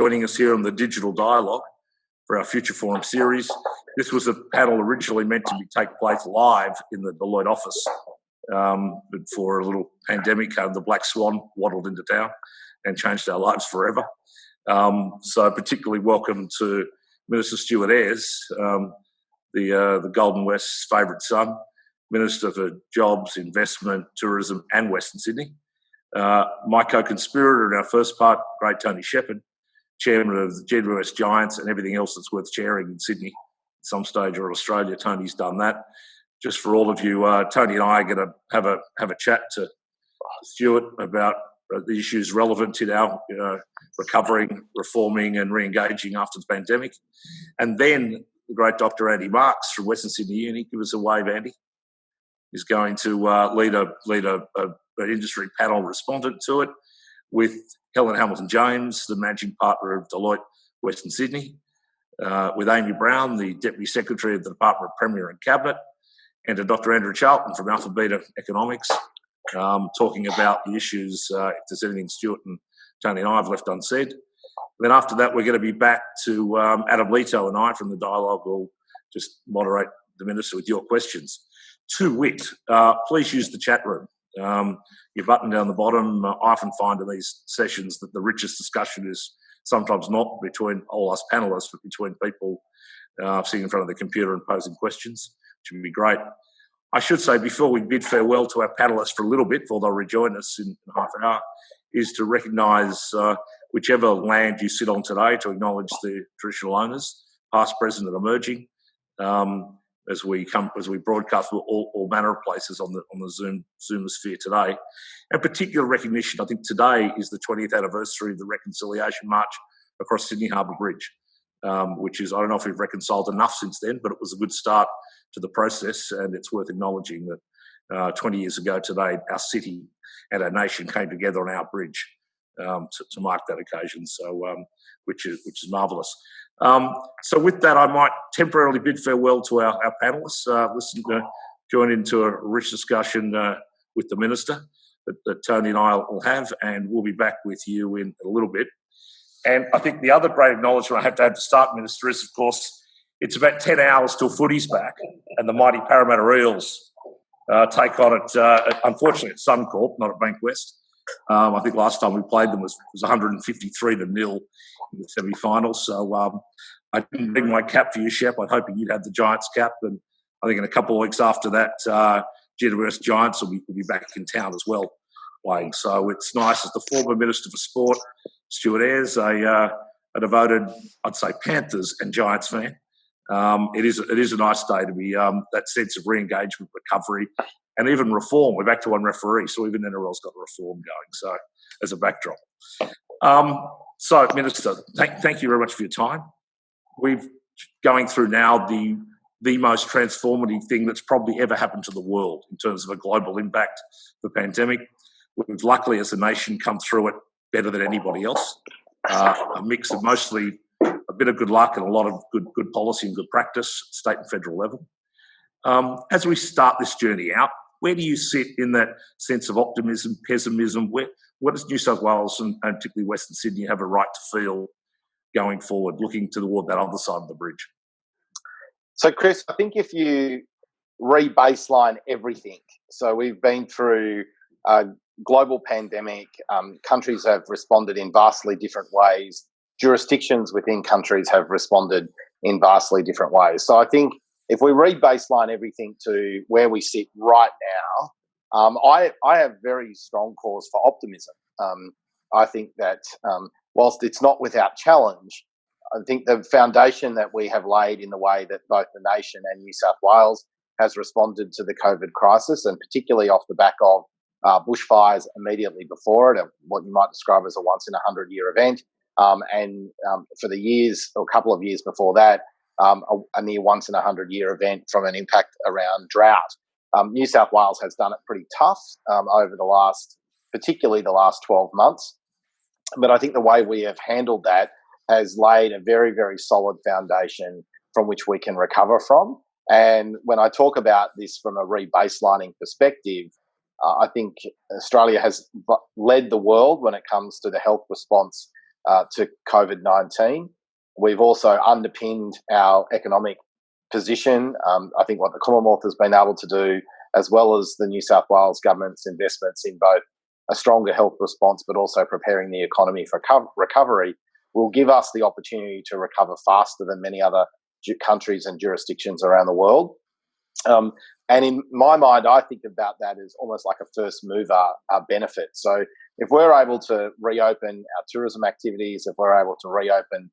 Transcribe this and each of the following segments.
joining us here on the Digital Dialogue for our Future Forum series. This was a panel originally meant to take place live in the Deloitte office, but for a little pandemic, the Black Swan waddled into town and changed our lives forever. So particularly welcome to Minister Stuart Ayres, the Golden West's favourite son, Minister for Jobs, Investment, Tourism and Western Sydney. My co-conspirator in our first part, great Tony Shepherd, Chairman of the GWS Giants and everything else that's worth chairing in Sydney at some stage or in Australia. Tony's done that. Just for all of you, Tony and I are going to have a chat to Stuart about the issues relevant to our recovering, reforming and re-engaging after the pandemic. And then the great Dr. Andy Marks from Western Sydney Uni. Give us a wave, Andy. Is going to lead an industry panel respondent to it with Helen Hamilton-James, the managing partner of Deloitte Western Sydney, with Amy Brown, the Deputy Secretary of the Department of Premier and Cabinet, and to Dr. Andrew Charlton from Alpha Beta Economics, talking about the issues, if there's anything Stuart and Tony and I have left unsaid. Then after that, we're going to be back to Adam Leto and I from the Dialogue will just moderate the Minister with your questions. To wit, please use the chat room. Your button down the bottom. I often find in these sessions that the richest discussion is sometimes not between all us panellists, but between people sitting in front of the computer and posing questions, which would be great. I should say, before we bid farewell to our panellists for a little bit, before they'll rejoin us in half an hour, is to recognise whichever land you sit on today, to acknowledge the traditional owners, past, present and emerging, as we broadcast from all manner of places on the Zoomosphere today. And particular recognition, I think today is the 20th anniversary of the Reconciliation March across Sydney Harbour Bridge, which is, I don't know if we've reconciled enough since then, but it was a good start to the process, and it's worth acknowledging that 20 years ago today, our city and our nation came together on our bridge to mark that occasion, so which is marvellous. So with that, I might temporarily bid farewell to our panellists, join into a rich discussion with the Minister that Tony and I will have, and we'll be back with you in a little bit. And I think the other great acknowledgement I have to start, Minister, is, of course, it's about 10 hours till footy's back, and the mighty Parramatta Eels take on it, unfortunately, at Suncorp, not at Bankwest. I think last time we played them was 153-0 in the semi-finals. So I didn't bring my cap for you, Shep. I'm hoping you'd have the Giants cap. And I think in a couple of weeks after that, GWS Giants will be back in town as well playing. So it's nice as the former Minister for Sport, Stuart Ayres, a devoted, I'd say, Panthers and Giants fan. It is a nice day to be that sense of re-engagement, recovery, and even reform. We're back to one referee, so even NRL's got a reform going. So as a backdrop, so Minister, thank you very much for your time. We're going through now the most transformative thing that's probably ever happened to the world in terms of a global impact, the pandemic. We've luckily, as a nation, come through it better than anybody else. A mix of mostly a bit of good luck and a lot of good policy and good practice, state and federal level. As we start this journey out, where do you sit in that sense of optimism, pessimism? What does New South Wales and particularly Western Sydney have a right to feel going forward, looking toward that other side of the bridge? So, Chris, I think if you re-baseline everything, so we've been through a global pandemic, countries have responded in vastly different ways, jurisdictions within countries have responded in vastly different ways. So I think if we re-baseline everything to where we sit right now, I have very strong cause for optimism. I think that whilst it's not without challenge, I think the foundation that we have laid in the way that both the nation and New South Wales has responded to the COVID crisis, and particularly off the back of bushfires immediately before it, what you might describe as a once-in-a-100-year event, and for the years or couple of years before that, a near once-in-a-100-year event from an impact around drought. New South Wales has done it pretty tough over particularly the last 12 months. But I think the way we have handled that has laid a very, very solid foundation from which we can recover from. And when I talk about this from a rebaselining perspective, I think Australia has led the world when it comes to the health response to COVID-19. We've also underpinned our economic position. I think what the Commonwealth has been able to do, as well as the New South Wales government's investments in both a stronger health response but also preparing the economy for recovery, will give us the opportunity to recover faster than many other countries and jurisdictions around the world. And in my mind, I think about that as almost like a first mover benefit. So if we're able to reopen our tourism activities, if we're able to reopen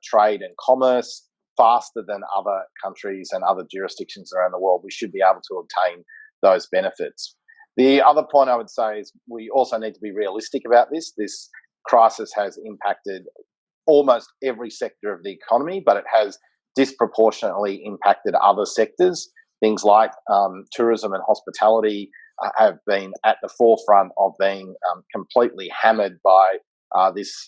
trade and commerce faster than other countries and other jurisdictions around the world, we should be able to obtain those benefits. The other point I would say is we also need to be realistic about this. This crisis has impacted almost every sector of the economy, but it has disproportionately impacted other sectors. Things like tourism and hospitality have been at the forefront of being completely hammered by this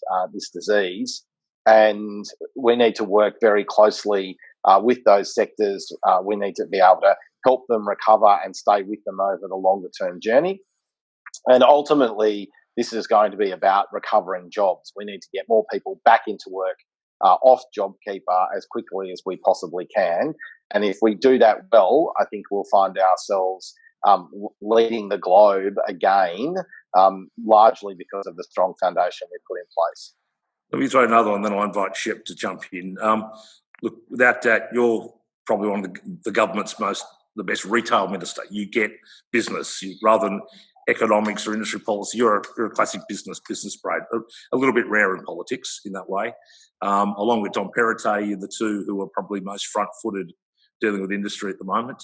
disease. And we need to work very closely with those sectors. We need to be able to help them recover and stay with them over the longer term journey. And ultimately, this is going to be about recovering jobs. We need to get more people back into work off JobKeeper as quickly as we possibly can. And if we do that well, I think we'll find ourselves leading the globe again, largely because of the strong foundation we put in place. Let me throw another one, then I'll invite Shep to jump in. Look, without that, you're probably one of the government's the best retail minister. You get business rather than economics or industry policy. You're a classic business brain, a little bit rare in politics in that way. Along with Don Perrottet, you're the two who are probably most front-footed dealing with industry at the moment.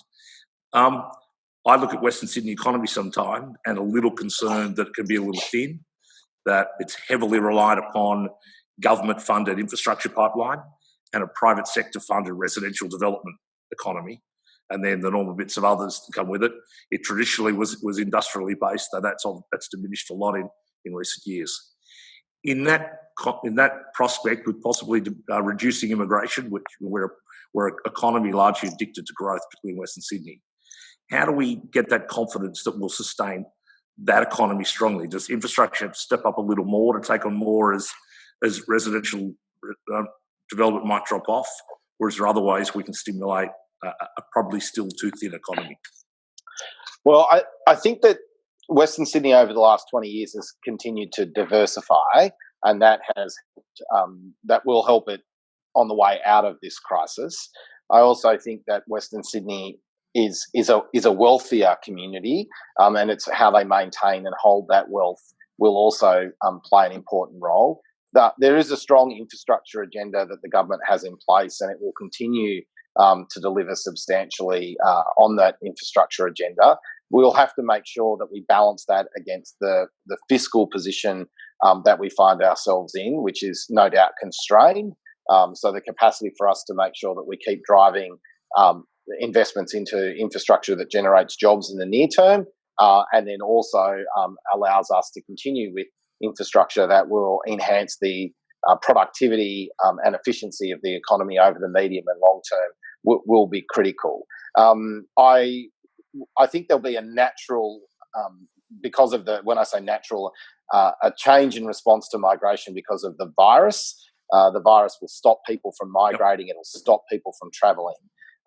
I look at Western Sydney economy sometime and a little concerned that it can be a little thin, that it's heavily reliant upon government-funded infrastructure pipeline and a private sector-funded residential development economy, and then the normal bits of others that come with it. It traditionally was industrially based, though that's diminished a lot in recent years. In that prospect, with possibly reducing immigration, which we're an economy largely addicted to growth, particularly in Western Sydney, how do we get that confidence that we'll sustain that economy strongly? Does infrastructure have to step up a little more to take on more as residential development might drop off, or is there other ways we can stimulate a probably still too thin economy? Well, I think that Western Sydney over the last 20 years has continued to diversify, and that will help it on the way out of this crisis. I also think that Western Sydney is a wealthier community, and it's how they maintain and hold that wealth will also play an important role. There is a strong infrastructure agenda that the government has in place, and it will continue to deliver substantially on that infrastructure agenda. We'll have to make sure that we balance that against the fiscal position that we find ourselves in, which is no doubt constrained. So the capacity for us to make sure that we keep driving investments into infrastructure that generates jobs in the near term, and then also allows us to continue with infrastructure that will enhance the productivity and efficiency of the economy over the medium and long term will be critical. I think there'll be a natural, because of when I say natural, a change in response to migration because of the virus. The virus will stop people from migrating. It'll stop people from travelling.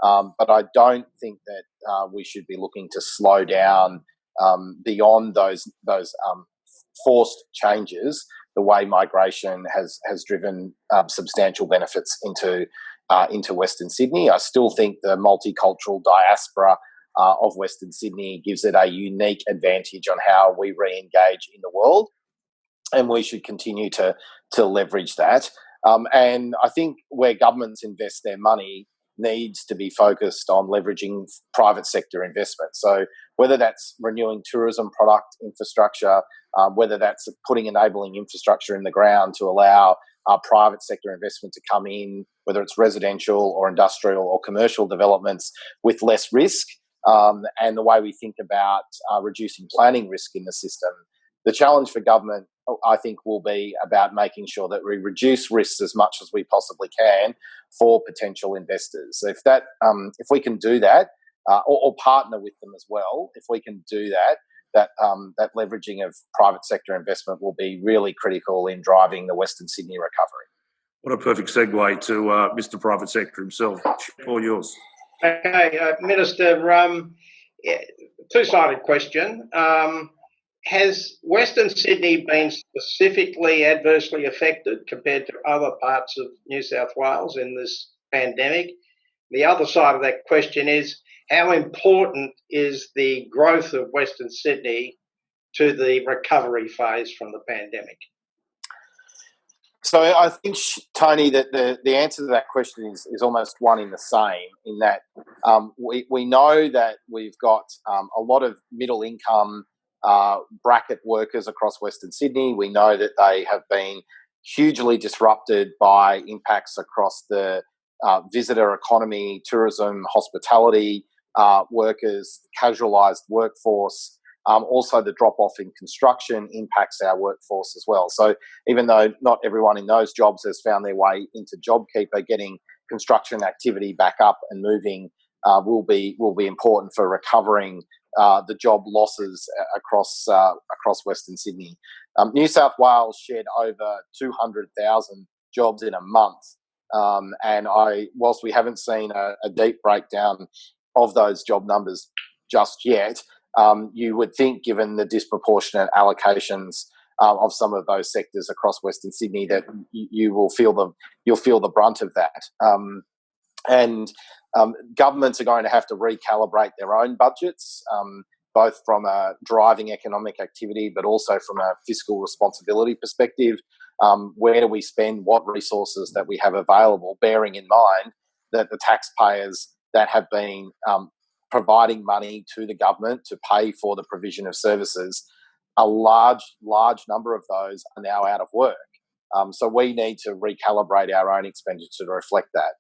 But I don't think that we should be looking to slow down beyond those forced changes. The way migration has driven substantial benefits into Western Sydney. I still think the multicultural diaspora of Western Sydney gives it a unique advantage on how we re-engage in the world, and we should continue to leverage that. And I think where governments invest their money needs to be focused on leveraging private sector investment. So whether that's renewing tourism product infrastructure, whether that's putting enabling infrastructure in the ground to allow private sector investment to come in, whether it's residential or industrial or commercial developments with less risk, and the way we think about reducing planning risk in the system. The challenge for government, I think, will be about making sure that we reduce risks as much as we possibly can for potential investors. If we can do that, or partner with them as well, if we can do that, that leveraging of private sector investment will be really critical in driving the Western Sydney recovery. What a perfect segue to Mr. Private Sector himself. All yours. Okay, Minister, two-sided question. Has Western Sydney been specifically adversely affected compared to other parts of New South Wales in this pandemic? The other side of that question is, how important is the growth of Western Sydney to the recovery phase from the pandemic? So I think, Tony, that the answer to that question is almost one in the same, in that we know that we've got a lot of middle income bracket workers across Western Sydney. We know that they have been hugely disrupted by impacts across the visitor economy, tourism, hospitality workers, casualised workforce. Also, the drop-off in construction impacts our workforce as well. So even though not everyone in those jobs has found their way into JobKeeper, getting construction activity back up and moving will be important for recovering the job losses across Western Sydney. New South Wales shed over 200,000 jobs in a month, and whilst we haven't seen a deep breakdown of those job numbers just yet, you would think, given the disproportionate allocations of some of those sectors across Western Sydney, that you'll feel the brunt of that. And governments are going to have to recalibrate their own budgets, both from a driving economic activity, but also from a fiscal responsibility perspective. Where do we spend what resources that we have available, bearing in mind that the taxpayers that have been providing money to the government to pay for the provision of services, a large number of those are now out of work. So we need to recalibrate our own expenditure to reflect that.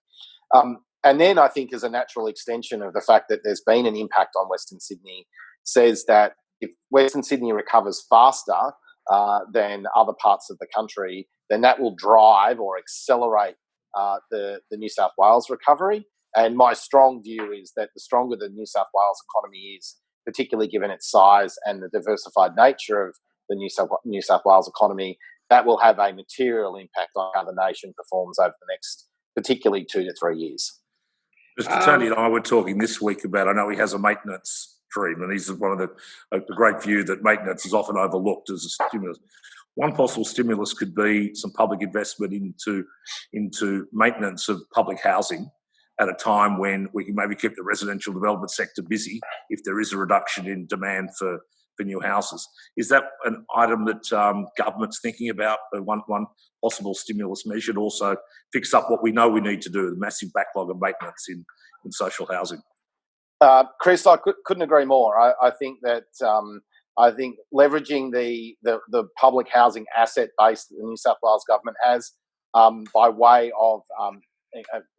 And then I think, as a natural extension of the fact that there's been an impact on Western Sydney, says that if Western Sydney recovers faster than other parts of the country, then that will drive or accelerate the New South Wales recovery. And my strong view is that the stronger the New South Wales economy is, particularly given its size and the diversified nature of the New South Wales economy, that will have a material impact on how the nation performs over the next, particularly 2 to 3 years. Mr. Tony and I were talking this week about, I know he has a maintenance dream, and he's one of the great view that maintenance is often overlooked as a stimulus. One possible stimulus could be some public investment into maintenance of public housing at a time when we can maybe keep the residential development sector busy if there is a reduction in demand for new houses. Is that an item that government's thinking about, one possible stimulus measure to also fix up what we know we need to do, the massive backlog of maintenance in social housing? Chris, I couldn't agree more. I think that leveraging the public housing asset base that the New South Wales government has by way of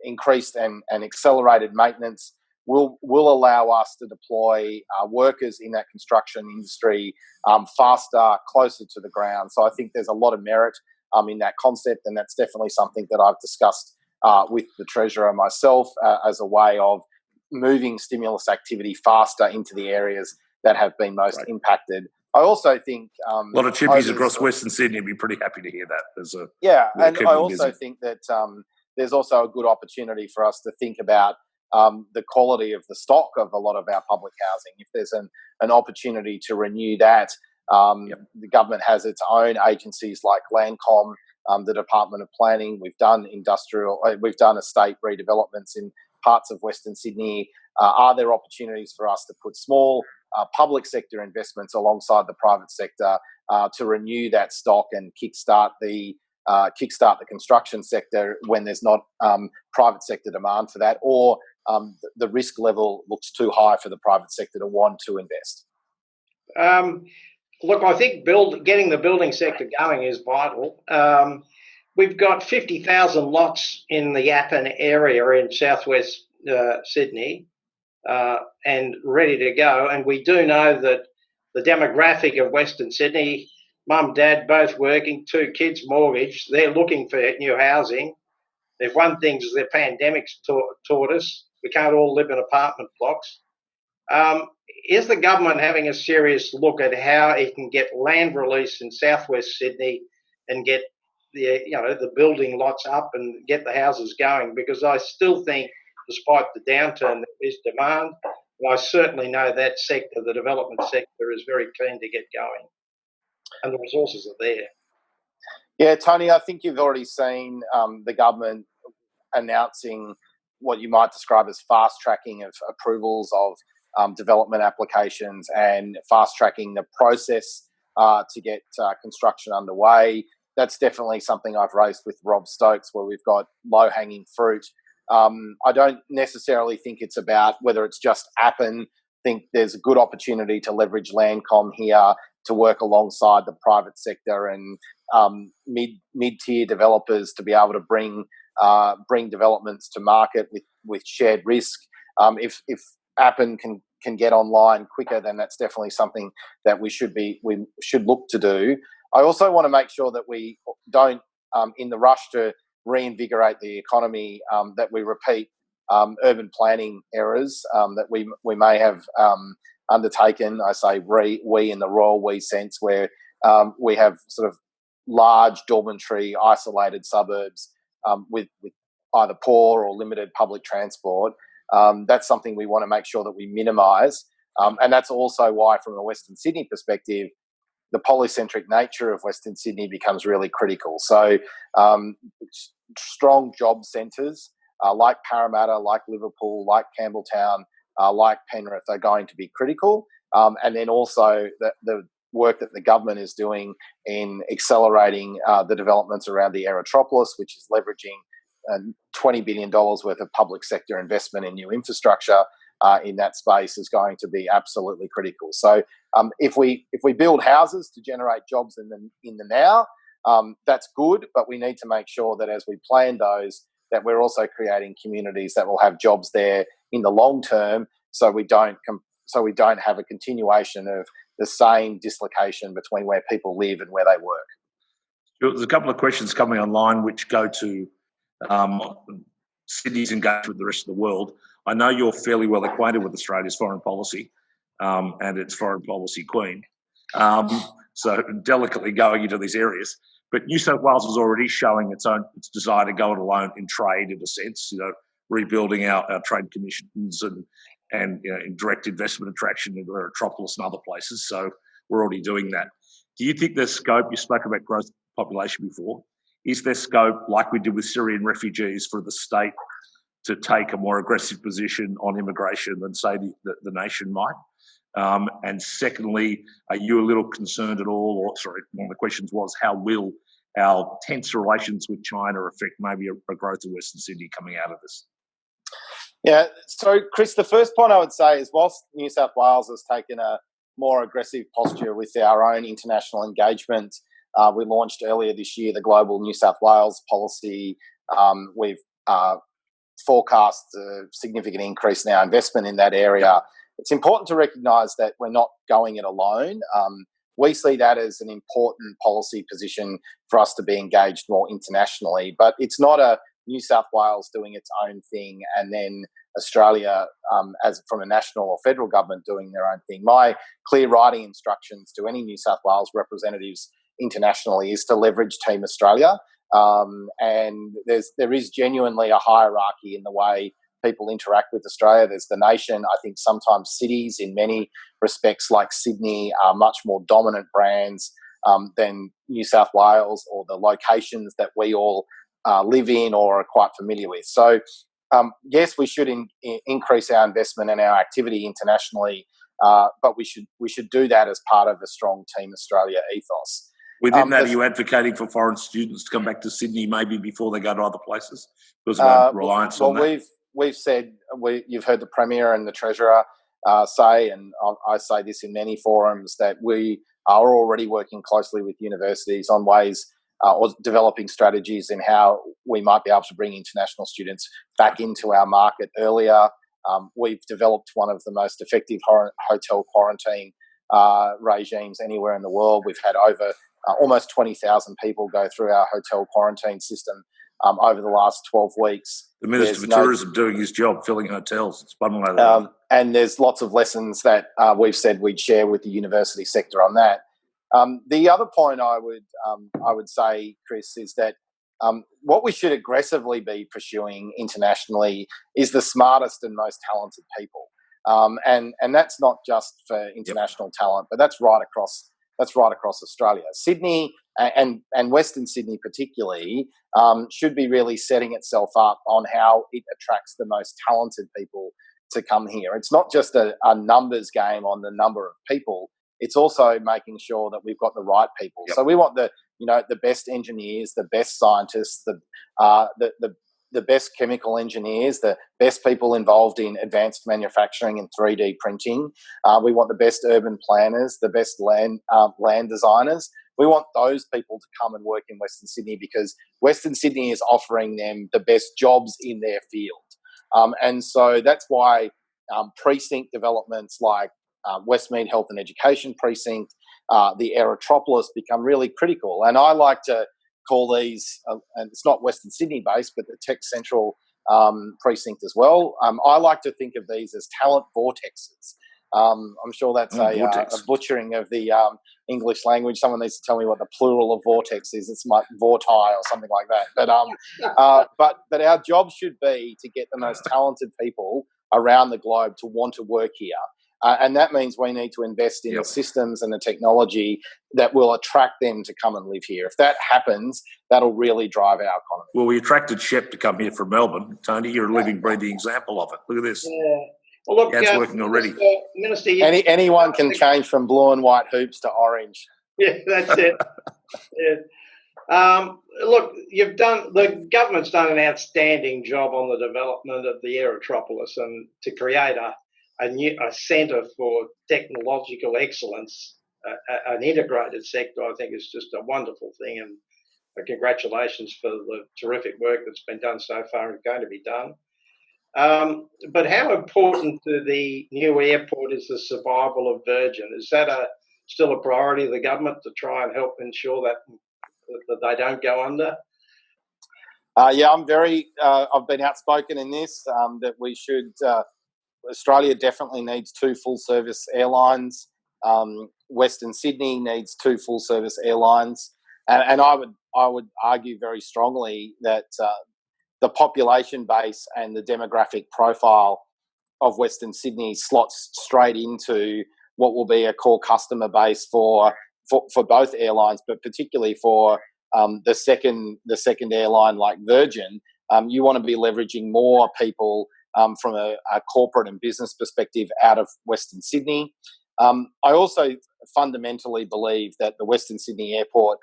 increased and accelerated maintenance will allow us to deploy workers in that construction industry faster, closer to the ground. So I think there's a lot of merit in that concept, and that's definitely something that I've discussed with the Treasurer myself as a way of moving stimulus activity faster into the areas that have been most impacted. I also think a lot of chippies across Western Sydney would be pretty happy to hear that. And I also think that there's also a good opportunity for us to think about the quality of the stock of a lot of our public housing. If there's an opportunity to renew that, the government has its own agencies like Landcom, the Department of Planning. We've done estate redevelopments in parts of Western Sydney. Are there opportunities for us to put small public sector investments alongside the private sector to renew that stock and kickstart the construction sector when there's not private sector demand for that, or the risk level looks too high for the private sector to want to invest? Look, I think getting the building sector going is vital. We've got 50,000 lots in the Yappin area in southwest Sydney and ready to go. And we do know that the demographic of Western Sydney, mum, dad, both working, 2 kids, mortgage, they're looking for new housing. If one thing the pandemic's taught us, we can't all live in apartment blocks. Is the government having a serious look at how it can get land release in southwest Sydney and get the building lots up and get the houses going? Because I still think, despite the downturn, there is demand. And I certainly know that sector, the development sector, is very keen to get going, and the resources are there. Yeah, Tony, I think you've already seen the government announcing what you might describe as fast tracking of approvals of development applications and fast tracking the process to get construction underway. That's definitely something I've raised with Rob Stokes, where we've got low hanging fruit. I don't necessarily think it's about whether it's just Appen. I think there's a good opportunity to leverage Landcom here to work alongside the private sector and mid-tier developers to be able to bring developments to market with shared risk. If Appen can get online quicker, then that's definitely something that we should look to do. I also want to make sure that we don't, in the rush to reinvigorate the economy, that we repeat urban planning errors that we may have undertaken. I say we in the royal we sense, where we have sort of large dormitory isolated suburbs with either poor or limited public transport. That's something we want to make sure that we minimise. And that's also why, from a Western Sydney perspective, the polycentric nature of Western Sydney becomes really critical. So strong job centres like Parramatta, like Liverpool, like Campbelltown, like Penrith are going to be critical. And then also the work that the government is doing in accelerating the developments around the Aerotropolis, which is leveraging $20 billion worth of public sector investment in new infrastructure in that space, is going to be absolutely critical. So if we build houses to generate jobs in the now, that's good, but we need to make sure that as we plan those, that we're also creating communities that will have jobs there in the long term, so we don't have a continuation of the same dislocation between where people live and where they work. There's a couple of questions coming online which go to Sydney's engagement with the rest of the world. I know you're fairly well acquainted with Australia's foreign policy and its foreign policy queen, so delicately going into these areas. But New South Wales is already showing its desire to go it alone in trade, in a sense, rebuilding our trade commissions and in direct investment attraction in Aerotropolis and other places. So we're already doing that. Do you think there's scope? You spoke about growth population before. Is there scope, like we did with Syrian refugees, for the state to take a more aggressive position on immigration than, say, the nation might? And secondly, are you a little concerned at all, one of the questions was, how will our tense relations with China affect maybe a growth of Western Sydney coming out of this? Yeah, so Chris, the first point I would say is, whilst New South Wales has taken a more aggressive posture with our own international engagement, we launched earlier this year the Global New South Wales policy. We've forecast a significant increase in our investment in that area. It's important to recognise that we're not going it alone. We see that as an important policy position for us to be engaged more internationally, but it's not a New South Wales doing its own thing and then Australia, as from a national or federal government, doing their own thing. My clear writing instructions to any New South Wales representatives internationally is to leverage Team Australia, and there is genuinely a hierarchy in the way people interact with Australia. There's the nation. I think sometimes cities, in many respects, like Sydney, are much more dominant brands than New South Wales or the locations that we all live in or are quite familiar with. So, yes, we should increase our investment and our activity internationally, but we should do that as part of a strong Team Australia ethos. Within that, are you advocating for foreign students to come back to Sydney maybe before they go to other places? Because of our reliance on that? We've said, you've heard the Premier and the Treasurer say, and I say this in many forums, that we are already working closely with universities on ways or developing strategies in how we might be able to bring international students back into our market earlier. We've developed one of the most effective hotel quarantine regimes anywhere in the world. We've had over almost 20,000 people go through our hotel quarantine system over the last 12 weeks. The Minister for Tourism doing his job, filling hotels. It's one way or another. And there's lots of lessons that we've said we'd share with the university sector on that. The other point I would say, Chris, is that what we should aggressively be pursuing internationally is the smartest and most talented people, and that's not just for international talent, but that's right across Australia. Sydney and Western Sydney particularly should be really setting itself up on how it attracts the most talented people to come here. It's not just a numbers game on the number of people. It's also making sure that we've got the right people. So we want the best engineers, the best scientists, the best chemical engineers, the best people involved in advanced manufacturing and 3D printing. We want the best urban planners, the best land designers. We want those people to come and work in Western Sydney because Western Sydney is offering them the best jobs in their field. And so that's why precinct developments like Westmead Health and Education Precinct, the Aerotropolis become really critical. And I like to call these, and it's not Western Sydney based, but the Tech Central precinct as well. I like to think of these as talent vortexes. I'm sure that's a butchering of the English language. Someone needs to tell me what the plural of vortex is. It's like vorti or something like that. But our job should be to get the most talented people around the globe to want to work here. And that means we need to invest in the systems and the technology that will attract them to come and live here. If that happens, that'll really drive our economy. Well, we attracted Shep to come here from Melbourne. Tony, you're a living, breathing example of it. Look at this. Yeah. Well, look, it's working already. Minister, anyone can change from blue and white hoops to orange. Yeah, that's it. Look, the government's done an outstanding job on the development of the Aerotropolis and to create a centre for technological excellence, an integrated sector. I think is just a wonderful thing, and congratulations for the terrific work that's been done so far and going to be done. But how important to the new airport is the survival of Virgin? Is that still a priority of the government to try and help ensure that they don't go under? I'm very. I've been outspoken in this that we should. Australia definitely needs 2 full-service airlines. Western Sydney needs 2 full-service airlines, and I would argue very strongly that the population base and the demographic profile of Western Sydney slots straight into what will be a core customer base for both airlines, but particularly for the second airline like Virgin. You want to be leveraging more people from a corporate and business perspective out of Western Sydney. I also fundamentally believe that the Western Sydney Airport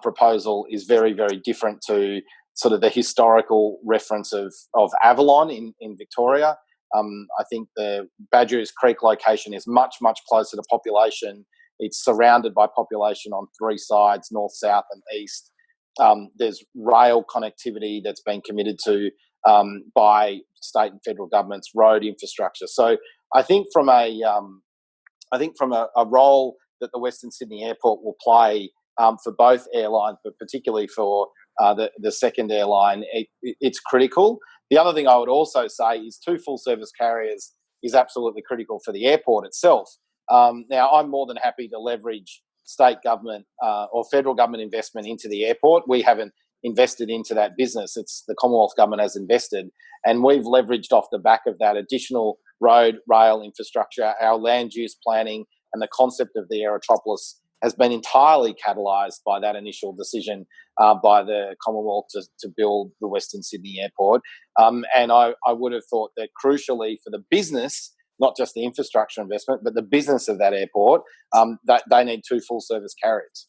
proposal is very, very different to sort of the historical reference of Avalon in Victoria. I think the Badgerys Creek location is much, much closer to population. It's surrounded by population on 3 sides, north, south and east. There's rail connectivity that's been committed to by state and federal governments, road infrastructure. So I think from a role that the Western Sydney Airport will play for both airlines, but particularly for the second airline, it's critical. The other thing I would also say is 2 full-service carriers is absolutely critical for the airport itself. Now, I'm more than happy to leverage state government or federal government investment into the airport. We haven't invested into that business. It's the Commonwealth government has invested, and we've leveraged off the back of that additional road, rail infrastructure. Our land use planning and the concept of the Aerotropolis has been entirely catalysed by that initial decision by the Commonwealth to build the Western Sydney Airport. And I would have thought that crucially for the business, not just the infrastructure investment, but the business of that airport, that they need 2 full-service carriers.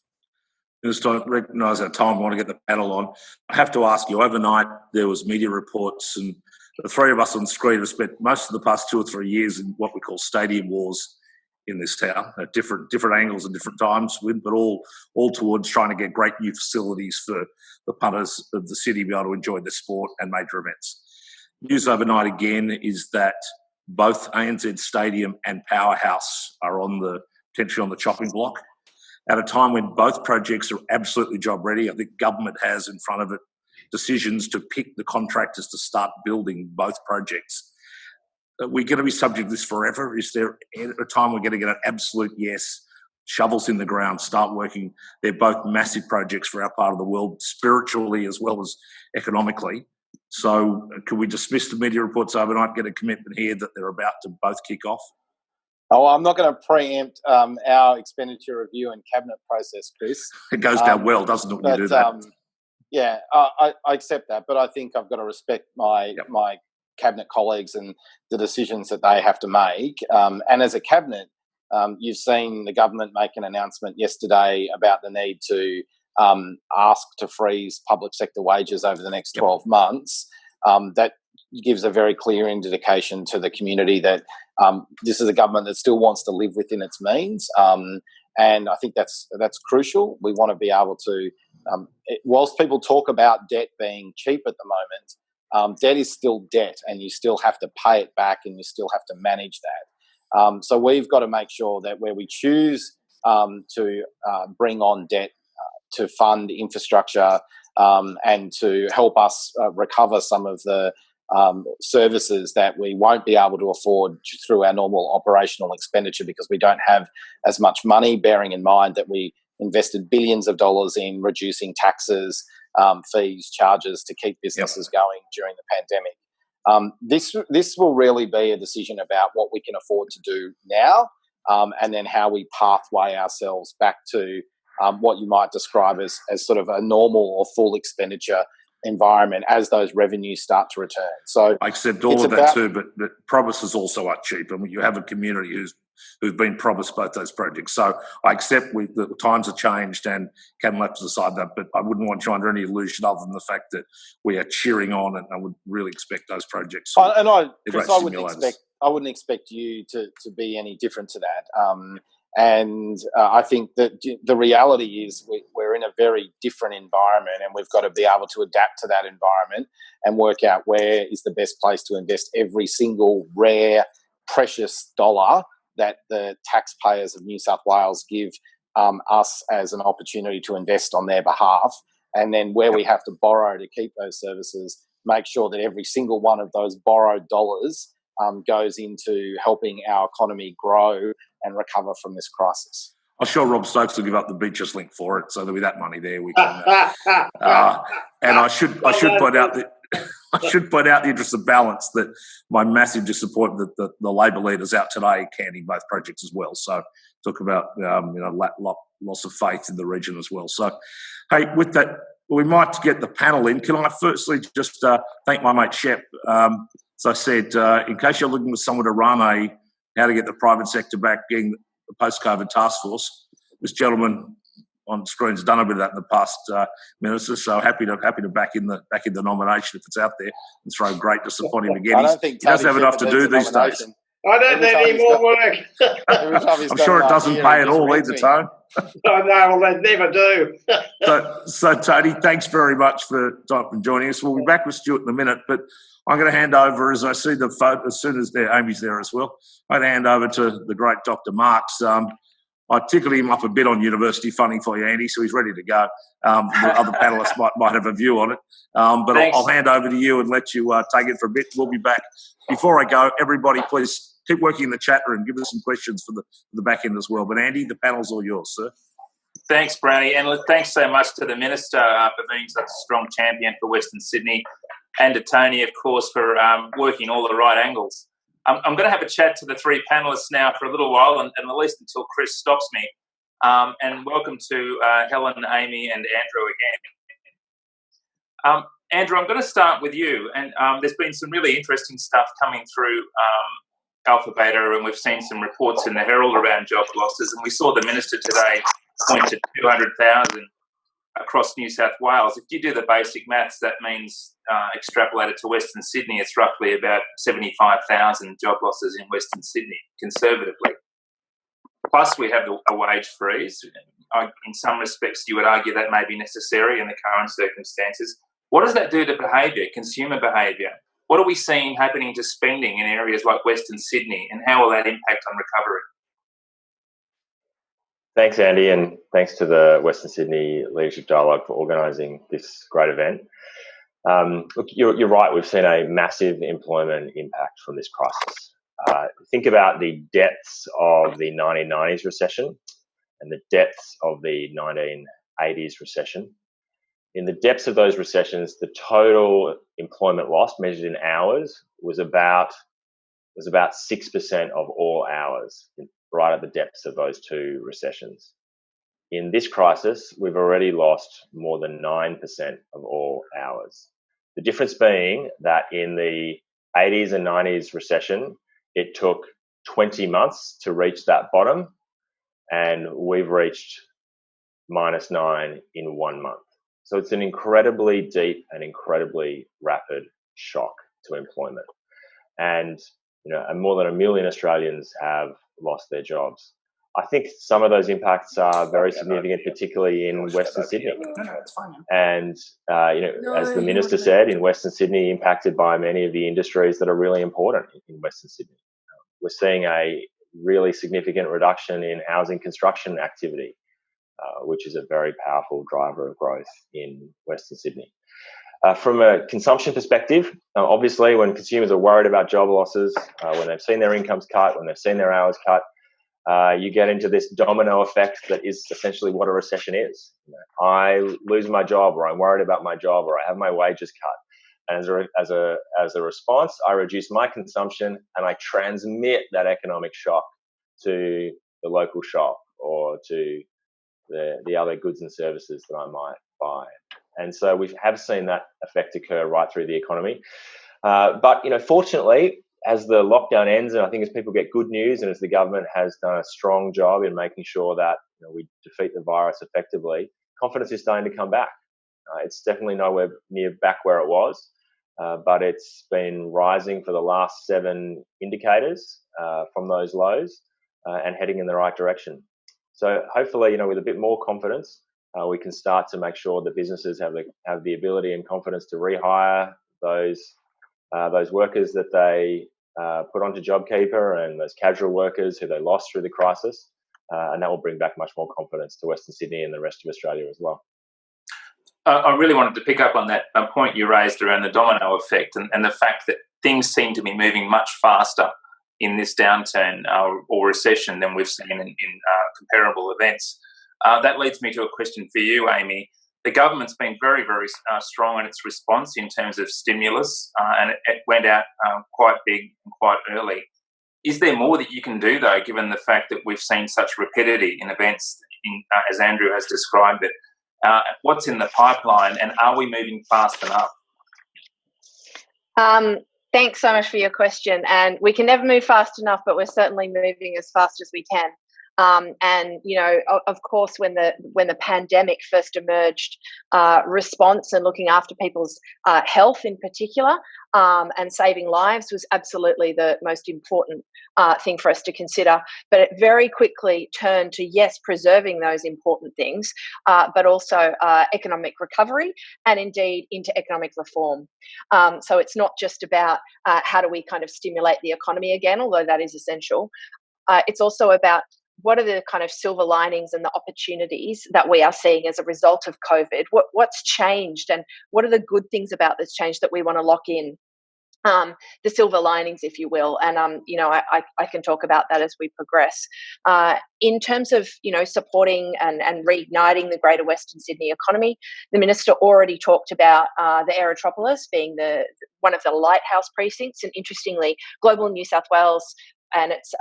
Just to recognise our time, I want to get the panel on. I have to ask you, overnight there was media reports and the 3 of us on the screen have spent most of the past 2 or 3 years in what we call stadium wars in this town at different angles and different times, but all towards trying to get great new facilities for the punters of the city to be able to enjoy the sport and major events. News overnight again is that both ANZ Stadium and Powerhouse are potentially on the chopping block at a time when both projects are absolutely job ready. I think government has in front of it decisions to pick the contractors to start building both projects. Are we going to be subject to this forever? Is there a time we're going to get an absolute yes, shovels in the ground, start working? They're both massive projects for our part of the world, spiritually as well as economically. So can we dismiss the media reports overnight, get a commitment here that they're about to both kick off? Oh, I'm not going to preempt our expenditure review and cabinet process, Chris. It goes down well, doesn't it, when you do that? Yeah, I accept that, but I think I've got to respect my cabinet colleagues and the decisions that they have to make. And as a cabinet, you've seen the government make an announcement yesterday about the need to ask to freeze public sector wages over the next 12 months. That gives a very clear indication to the community that this is a government that still wants to live within its means. And I think that's crucial. We want to be able to, whilst people talk about debt being cheap at the moment, debt is still debt, and you still have to pay it back, and you still have to manage that. So we've got to make sure that where we choose to bring on debt to fund infrastructure and to help us recover some of the services that we won't be able to afford through our normal operational expenditure because we don't have as much money, bearing in mind that we invested billions of dollars in reducing taxes, fees, charges to keep businesses going during the pandemic. This will really be a decision about what we can afford to do now, and then how we pathway ourselves back to what you might describe as sort of a normal or full expenditure environment as those revenues start to return. So I accept all of that too, but promises also are cheap. I mean, you have a community who's been promised both those projects. So I accept the times have changed and can have to decide that, but I wouldn't want you under any illusion other than the fact that we are cheering on, and I would really expect those projects. Chris, I wouldn't expect you to be any different to that. And I think that the reality is we're in a very different environment, and we've got to be able to adapt to that environment and work out where is the best place to invest every single rare, precious dollar that the taxpayers of New South Wales give us as an opportunity to invest on their behalf. And then where we have to borrow to keep those services, make sure that every single one of those borrowed dollars goes into helping our economy grow and recover from this crisis. I'm sure Rob Stokes will give up the Beaches link for it, so there'll be that money there. We can. And I should point out that I should point out the interest of balance that my massive disappointment that the Labor leaders out today canning both projects as well. So talk about loss of faith in the region as well. So hey, with that, we might get the panel in. Can I firstly just thank my mate Shep? As I said, in case you're looking for someone to run how to get the private sector back, being the post-COVID task force, this gentleman on screen has done a bit of that in the past minutes. So happy to back in the nomination if it's out there. It's throw great disappointing again. He doesn't have enough to do these days. I don't need any more work. I'm sure it doesn't pay at all either, Tone. Oh, no, well, they never do. so Tony, thanks very much for joining us. We'll be back with Stuart in a minute, but I'm going to hand over, as I see the photo, as soon as Amy's there as well, I'm going to hand over to the great Dr. Marks. I tickled him up a bit on university funding for you, Andy, so he's ready to go. The other panellists might have a view on it. But I'll hand over to you and let you take it for a bit. We'll be back. Before I go, everybody, please keep working in the chat room. Give us some questions for the back end as well. But Andy, the panel's all yours, sir. Thanks, Brownie. And thanks so much to the Minister for being such a strong champion for Western Sydney, and to Tony, of course, for working all the right angles. I'm going to have a chat to the three panellists now for a little while, and at least until Chris stops me. And welcome to Helen, Amy, and Andrew again. Andrew, I'm going to start with you. And there's been some really interesting stuff coming through Alpha Beta, and we've seen some reports in the Herald around job losses. And we saw the Minister today point to 200,000 across New South Wales. If you do the basic maths, that means extrapolated to Western Sydney, it's roughly about 75,000 job losses in Western Sydney, conservatively. Plus, we have a wage freeze. In some respects, you would argue that may be necessary in the current circumstances. What does that do to behaviour, consumer behaviour? What are we seeing happening to spending in areas like Western Sydney, and how will that impact on recovery? Thanks, Andy, and thanks to the Western Sydney Leadership Dialogue for organising this great event. Look, you're right. We've seen a massive employment impact from this crisis. Think about the depths of the 1990s recession and the depths of the 1980s recession. In the depths of those recessions, the total employment loss measured in hours was about 6% of all hours, right at the depths of those two recessions. In this crisis, we've already lost more than 9% of all hours. The difference being that in the 80s and 90s recession, it took 20 months to reach that bottom, and we've reached -9 in 1 month. So it's an incredibly deep and incredibly rapid shock to employment. And more than 1 million Australians have lost their jobs. I think some of those impacts are very significant, particularly in Western Sydney. And, as the Minister said, in Western Sydney, impacted by many of the industries that are really important in Western Sydney. We're seeing a really significant reduction in housing construction activity, which is a very powerful driver of growth in Western Sydney. From a consumption perspective, obviously when consumers are worried about job losses, when they've seen their incomes cut, when they've seen their hours cut, you get into this domino effect that is essentially what a recession is. I lose my job, or I'm worried about my job, or I have my wages cut. And as a response, I reduce my consumption and I transmit that economic shock to the local shop or to the other goods and services that I might buy. And so we have seen that effect occur right through the economy. But fortunately, as the lockdown ends, and I think as people get good news, and as the government has done a strong job in making sure that we defeat the virus effectively, confidence is starting to come back. It's definitely nowhere near back where it was, but it's been rising for the last 7 indicators from those lows and heading in the right direction. So hopefully, with a bit more confidence, we can start to make sure that businesses have the ability and confidence to rehire those workers that they put onto JobKeeper and those casual workers who they lost through the crisis, and that will bring back much more confidence to Western Sydney and the rest of Australia as well. I really wanted to pick up on that point you raised around the domino effect and the fact that things seem to be moving much faster in this downturn or recession than we've seen in comparable events. That leads me to a question for you, Amy. The government's been very, very strong in its response in terms of stimulus, and it went out quite big and quite early. Is there more that you can do, though, given the fact that we've seen such rapidity in events, as Andrew has described it? What's in the pipeline, and are we moving fast enough? Thanks so much for your question. And we can never move fast enough, but we're certainly moving as fast as we can. And of course, when the pandemic first emerged, response and looking after people's health in particular and saving lives was absolutely the most important thing for us to consider. But it very quickly turned to, yes, preserving those important things, but also economic recovery and indeed into economic reform. So it's not just about how do we kind of stimulate the economy again, although that is essential. It's also about what are the kind of silver linings and the opportunities that we are seeing as a result of COVID? What's changed, and what are the good things about this change that we want to lock in? The silver linings, if you will, and I can talk about that as we progress. In terms of supporting and reigniting the Greater Western Sydney economy, the Minister already talked about the Aerotropolis being one of the lighthouse precincts, and interestingly, Global New South Wales and its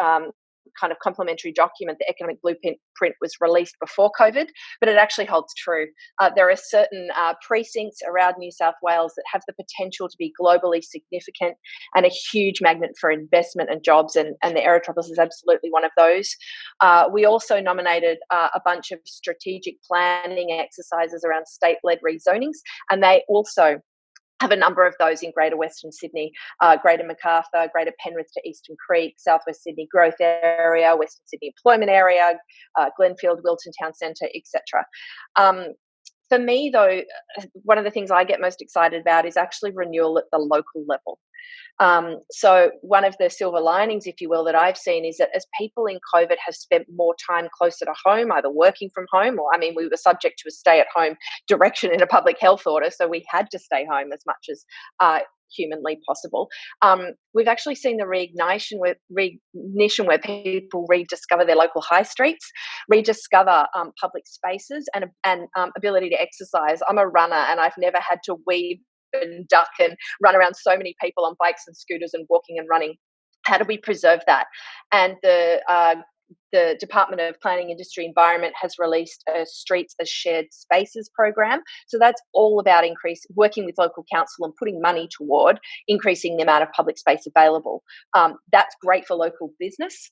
kind of complementary document, the economic blueprint, was released before COVID, but it actually holds true. There are certain precincts around New South Wales that have the potential to be globally significant and a huge magnet for investment and jobs, and the Aerotropolis is absolutely one of those. We also nominated a bunch of strategic planning exercises around state-led rezonings, and they also have a number of those in Greater Western Sydney, Greater Macarthur, Greater Penrith to Eastern Creek, Southwest Sydney Growth Area, Western Sydney Employment Area, Glenfield, Wilton Town Centre, etc. For me, though, one of the things I get most excited about is actually renewal at the local level. So one of the silver linings, if you will, that I've seen is that as people in COVID have spent more time closer to home, either working from home or, we were subject to a stay-at-home direction in a public health order, so we had to stay home as much as humanly possible. We've actually seen the reignition where people rediscover their local high streets, rediscover public spaces, and ability to exercise. I'm a runner, and I've never had to weave and duck and run around so many people on bikes and scooters and walking and running. How do we preserve that? And the Department of Planning, Industry, Environment has released a Streets as Shared Spaces program. So that's all about working with local council and putting money toward increasing the amount of public space available. That's great for local business.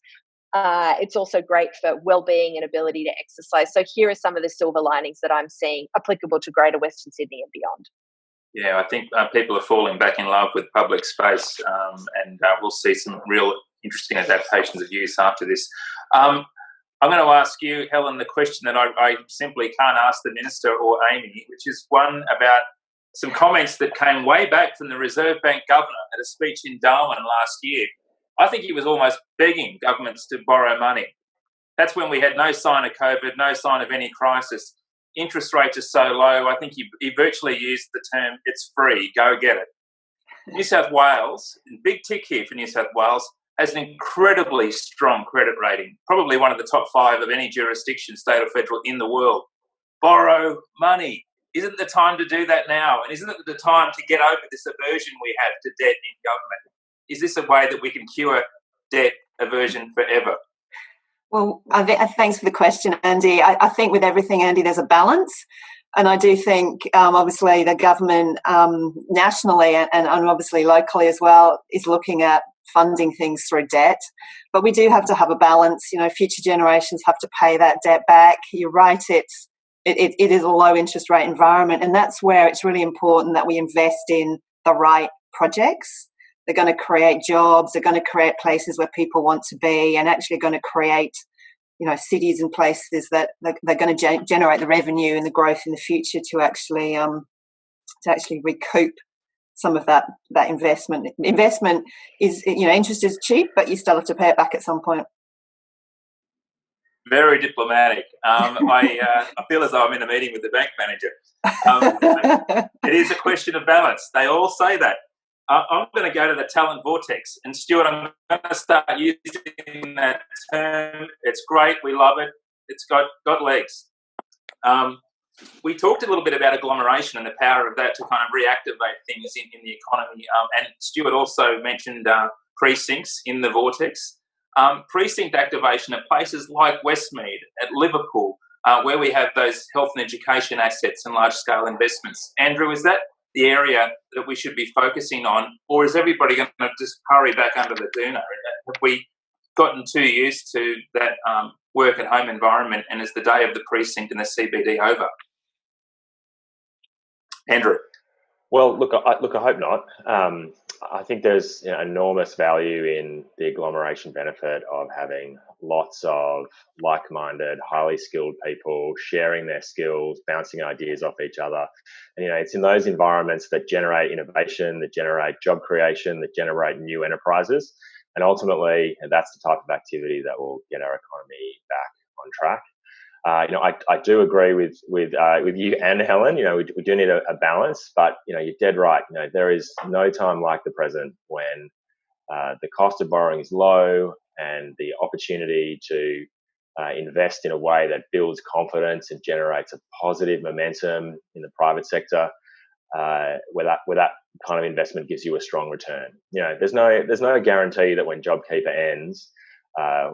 It's also great for well-being and ability to exercise. So here are some of the silver linings that I'm seeing applicable to Greater Western Sydney and beyond. Yeah, I think people are falling back in love with public space, and we'll see some real interesting adaptations of use after this. I'm going to ask you, Helen, the question that I simply can't ask the Minister or Amy, which is one about some comments that came way back from the Reserve Bank Governor at a speech in Darwin last year. I think he was almost begging governments to borrow money. That's when we had no sign of COVID, no sign of any crisis. Interest rates are so low, I think he virtually used the term, it's free, go get it. New South Wales, big tick here for New South Wales, has an incredibly strong credit rating, probably one of the top 5 of any jurisdiction, state or federal, in the world. Borrow money. Isn't the time to do that now? And isn't it the time to get over this aversion we have to debt in government? Is this a way that we can cure debt aversion forever? Well, thanks for the question, Andy. I think with everything, Andy, there's a balance. And I do think, obviously, the government nationally and obviously locally as well is looking at funding things through debt. But we do have to have a balance. Future generations have to pay that debt back. You're right, it is a low interest rate environment. And that's where it's really important that we invest in the right projects. They're going to create jobs. They're going to create places where people want to be, and actually going to create, cities and places that they're going to generate the revenue and the growth in the future to actually recoup some of that investment. Investment is, interest is cheap, but you still have to pay it back at some point. Very diplomatic. I feel as though I'm in a meeting with the bank manager. It is a question of balance. They all say that. I'm going to go to the talent vortex. And Stuart, I'm going to start using that term. It's great. We love it. It's got legs. We talked a little bit about agglomeration and the power of that to kind of reactivate things in the economy. And Stuart also mentioned precincts in the vortex. Precinct activation at places like Westmead, at Liverpool, where we have those health and education assets and large-scale investments. Andrew, is that the area that we should be focusing on, or is everybody going to just hurry back under the doona? Have we gotten too used to that work-at-home environment, and is the day of the precinct and the CBD over? Andrew? Well, look, I hope not. I think there's enormous value in the agglomeration benefit of having lots of like-minded, highly skilled people sharing their skills, bouncing ideas off each other. And, it's in those environments that generate innovation, that generate job creation, that generate new enterprises. And ultimately, that's the type of activity that will get our economy back on track. I do agree with you and Helen. We do need a balance, but you're dead right. There is no time like the present when the cost of borrowing is low and the opportunity to invest in a way that builds confidence and generates a positive momentum in the private sector, where that kind of investment gives you a strong return. There's no guarantee that when JobKeeper ends,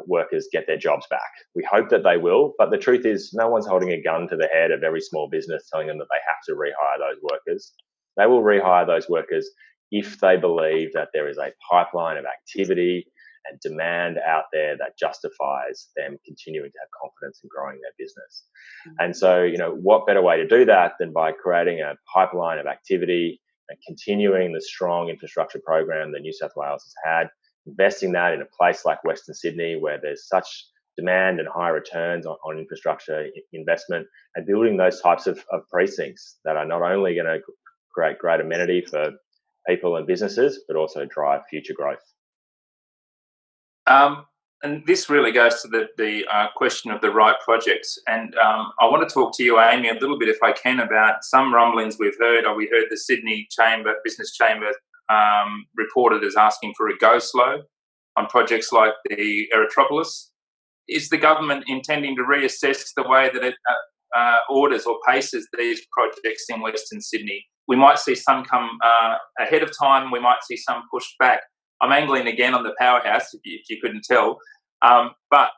workers get their jobs back. We hope that they will, but the truth is no one's holding a gun to the head of every small business telling them that they have to rehire those workers. They will rehire those workers if they believe that there is a pipeline of activity and demand out there that justifies them continuing to have confidence in growing their business. And so, what better way to do that than by creating a pipeline of activity and continuing the strong infrastructure program that New South Wales has had, investing that in a place like Western Sydney, where there's such demand and high returns on infrastructure investment, and building those types of precincts that are not only going to create great amenity for people and businesses, but also drive future growth. And this really goes to the question of the right projects. And I want to talk to you, Amy, a little bit, if I can, about some rumblings we've heard. We heard the Sydney Business Chamber reported as asking for a go slow on projects like the Erythropolis. Is the government intending to reassess the way that it orders or paces these projects in Western Sydney? We might see some come ahead of time. We might see some pushed back. I'm angling again on the powerhouse, if you couldn't tell. But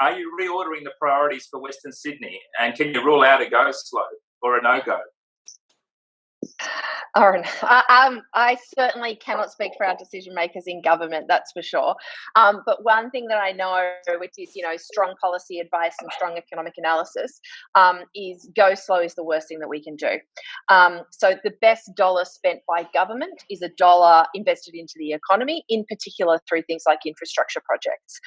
are you reordering the priorities for Western Sydney? And can you rule out a go slow or a no-go? Aaron, I certainly cannot speak for our decision makers in government, that's for sure. But one thing that I know, which is, strong policy advice and strong economic analysis, is go slow is the worst thing that we can do. So the best dollar spent by government is a dollar invested into the economy, in particular through things like infrastructure projects.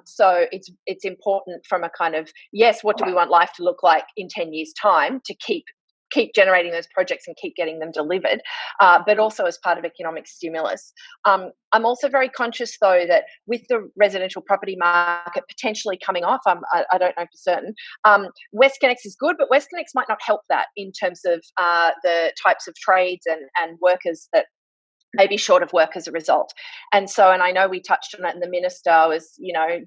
So it's important from a kind of, yes, what do we want life to look like in 10 years' time, to keep generating those projects and keep getting them delivered, but also as part of economic stimulus. I'm also very conscious, though, that with the residential property market potentially coming off, I don't know for certain, WestConnex is good, but WestConnex might not help that in terms of the types of trades and workers that may be short of work as a result. And I know we touched on it, and the minister was,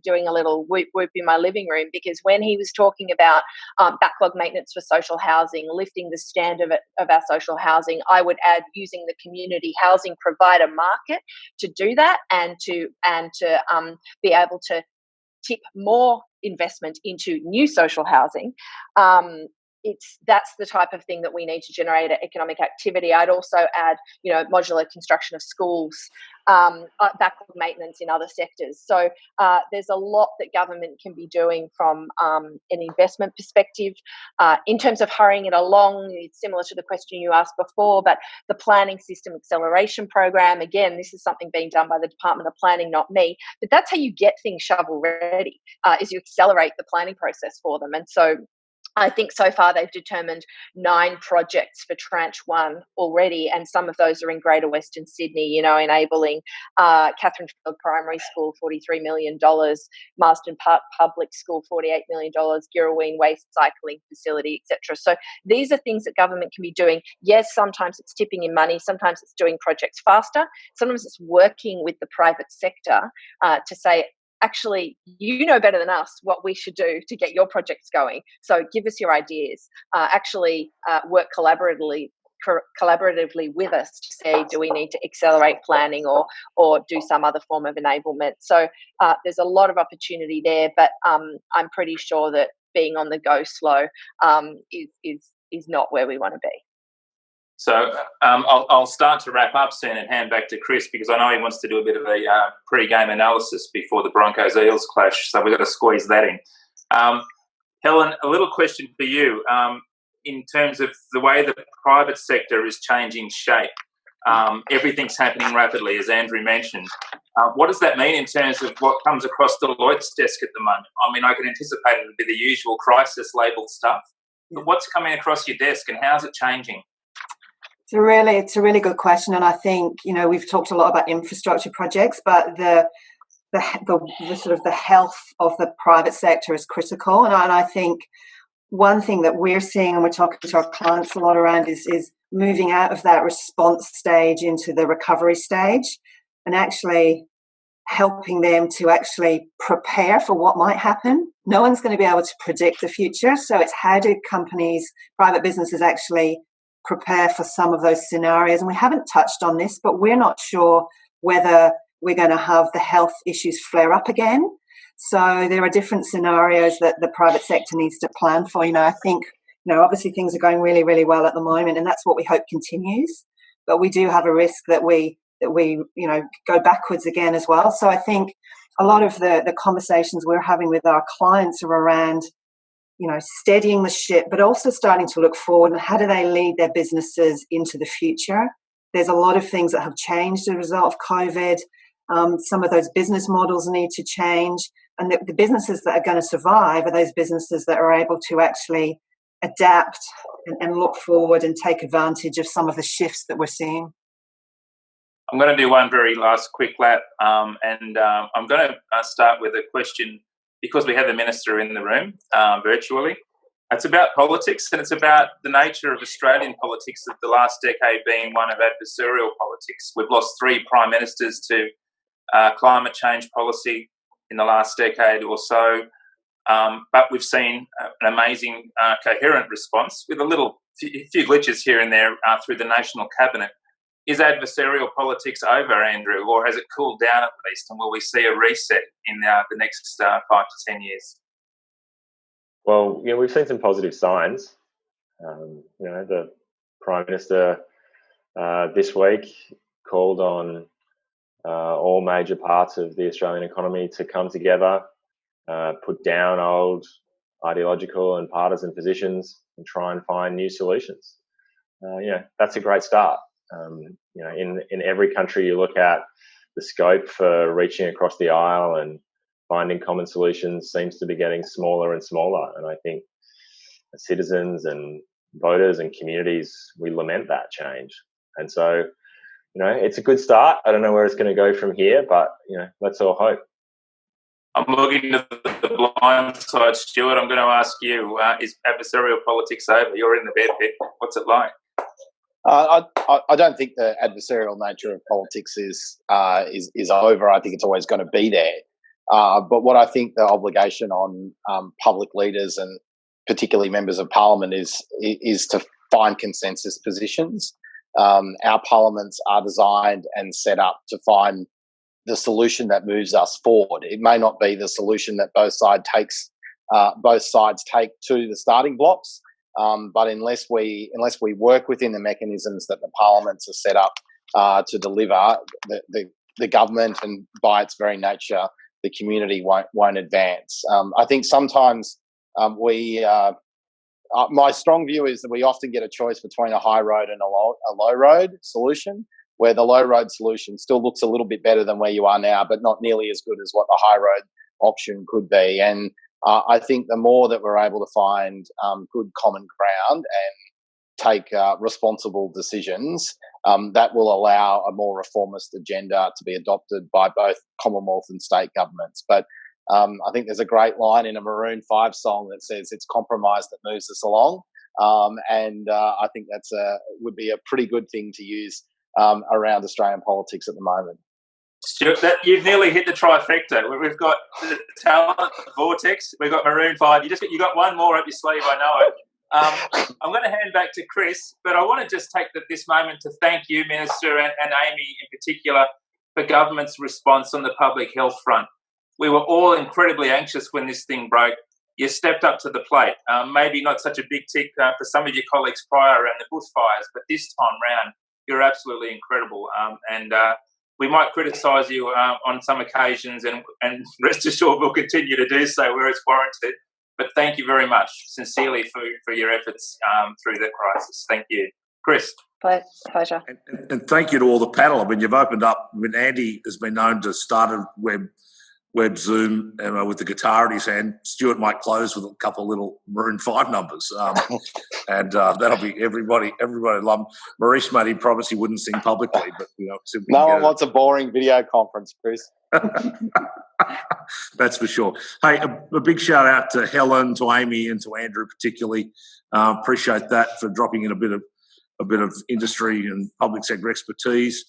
doing a little whoop whoop in my living room, because when he was talking about backlog maintenance for social housing, lifting the standard of our social housing, I would add using the community housing provider market to do that, and to be able to tip more investment into new social housing. That's the type of thing that we need to generate economic activity. I'd also add, modular construction of schools, backlog maintenance in other sectors. So there's a lot that government can be doing from an investment perspective. In terms of hurrying it along, it's similar to the question you asked before, but the planning system acceleration program, again, this is something being done by the Department of Planning, not me, but that's how you get things shovel ready, is you accelerate the planning process for them. And so I think so far they've determined 9 projects for tranche 1 already, and some of those are in Greater Western Sydney, enabling Catherine Field Primary School, $43 million, Marsden Park Public School, $48 million, Girraween Waste Cycling Facility, etc. So these are things that government can be doing. Yes, sometimes it's tipping in money, sometimes it's doing projects faster, sometimes it's working with the private sector to say, actually, you know better than us what we should do to get your projects going. So give us your ideas. Work collaboratively with us to say, do we need to accelerate planning or do some other form of enablement? So there's a lot of opportunity there, but I'm pretty sure that being on the go slow is not where we want to be. So I'll start to wrap up soon and hand back to Chris, because I know he wants to do a bit of a pre-game analysis before the Broncos-Eels clash, so we've got to squeeze that in. Helen, a little question for you. In terms of the way the private sector is changing shape, everything's happening rapidly, as Andrew mentioned. What does that mean in terms of what comes across Deloitte's desk at the moment? I mean, I can anticipate it would be the usual crisis-labelled stuff, but what's coming across your desk and how's it changing? It's a really good question, and I think we've talked a lot about infrastructure projects, but the sort of the health of the private sector is critical, and I think one thing that we're seeing, and we're talking to our clients a lot around, is moving out of that response stage into the recovery stage, and actually helping them to actually prepare for what might happen. No one's going to be able to predict the future, so it's how do companies, private businesses, actually prepare for some of those scenarios. And we haven't touched on this, but we're not sure whether we're going to have the health issues flare up again. So there are different scenarios that the private sector needs to plan for. I think, obviously things are going really, really well at the moment, and that's what we hope continues. But we do have a risk that we go backwards again as well. So I think a lot of the conversations we're having with our clients are around steadying the ship, but also starting to look forward and how do they lead their businesses into the future. There's a lot of things that have changed as a result of COVID. Some of those business models need to change, and the businesses that are going to survive are those businesses that are able to actually adapt and look forward and take advantage of some of the shifts that we're seeing. I'm going to do one very last quick lap, and I'm going to start with a question because we have the Minister in the room virtually. It's about politics, and it's about the nature of Australian politics of the last decade being one of adversarial politics. We've lost 3 prime ministers to climate change policy in the last decade or so, but we've seen an amazing coherent response with a few glitches here and there through the National Cabinet. Is adversarial politics over, Andrew, or has it cooled down at least, and will we see a reset in the next 5 to 10 years? Well, we've seen some positive signs. The Prime Minister this week called on all major parts of the Australian economy to come together, put down old ideological and partisan positions and try and find new solutions. That's a great start. In every country you look at, the scope for reaching across the aisle and finding common solutions seems to be getting smaller and smaller. And I think citizens and voters and communities, we lament that change. And so, it's a good start. I don't know where it's going to go from here, but, let's all hope. I'm looking at the blind side, Stuart. I'm going to ask you, is adversarial politics over? You're in the bed bit. What's it like? I don't think the adversarial nature of politics is over. I think it's always going to be there. But what I think the obligation on public leaders and particularly members of parliament is to find consensus positions. Our parliaments are designed and set up to find the solution that moves us forward. It may not be the solution that both sides take to the starting blocks, but unless we work within the mechanisms that the parliaments are set up to deliver, the government and by its very nature, the community won't advance. I think sometimes my strong view is that we often get a choice between a high road and a low road solution, where the low road solution still looks a little bit better than where you are now, but not nearly as good as what the high road option could be. And I think the more that we're able to find good common ground and take responsible decisions, that will allow a more reformist agenda to be adopted by both Commonwealth and state governments. But I think there's a great line in a Maroon 5 song that says it's compromise that moves us along. And I think that's would be a pretty good thing to use around Australian politics at the moment. Stuart, you've nearly hit the trifecta. We've got the talent vortex, we've got Maroon 5. You got one more up your sleeve, I know it. I'm going to hand back to Chris, but I want to just take this moment to thank you, Minister, and Amy in particular, for government's response on the public health front. We were all incredibly anxious when this thing broke. You stepped up to the plate. Maybe not such a big tick for some of your colleagues prior around the bushfires, but this time round, you're absolutely incredible. And we might criticise you on some occasions, and rest assured we'll continue to do so where it's warranted. But thank you very much, sincerely, for your efforts through the crisis. Thank you. Chris. Pleasure. And thank you to all the panel. I mean, you've opened up, Andy has been known to start a web Zoom with the guitar in his hand. Stuart might close with a couple of little Maroon 5 numbers. And that'll be everybody love. Maurice made him promise he wouldn't sing publicly, but no one wants a boring video conference, Chris. That's for sure. Hey, a big shout out to Helen, to Amy, and to Andrew particularly. Appreciate that for dropping in a bit of industry and public sector expertise.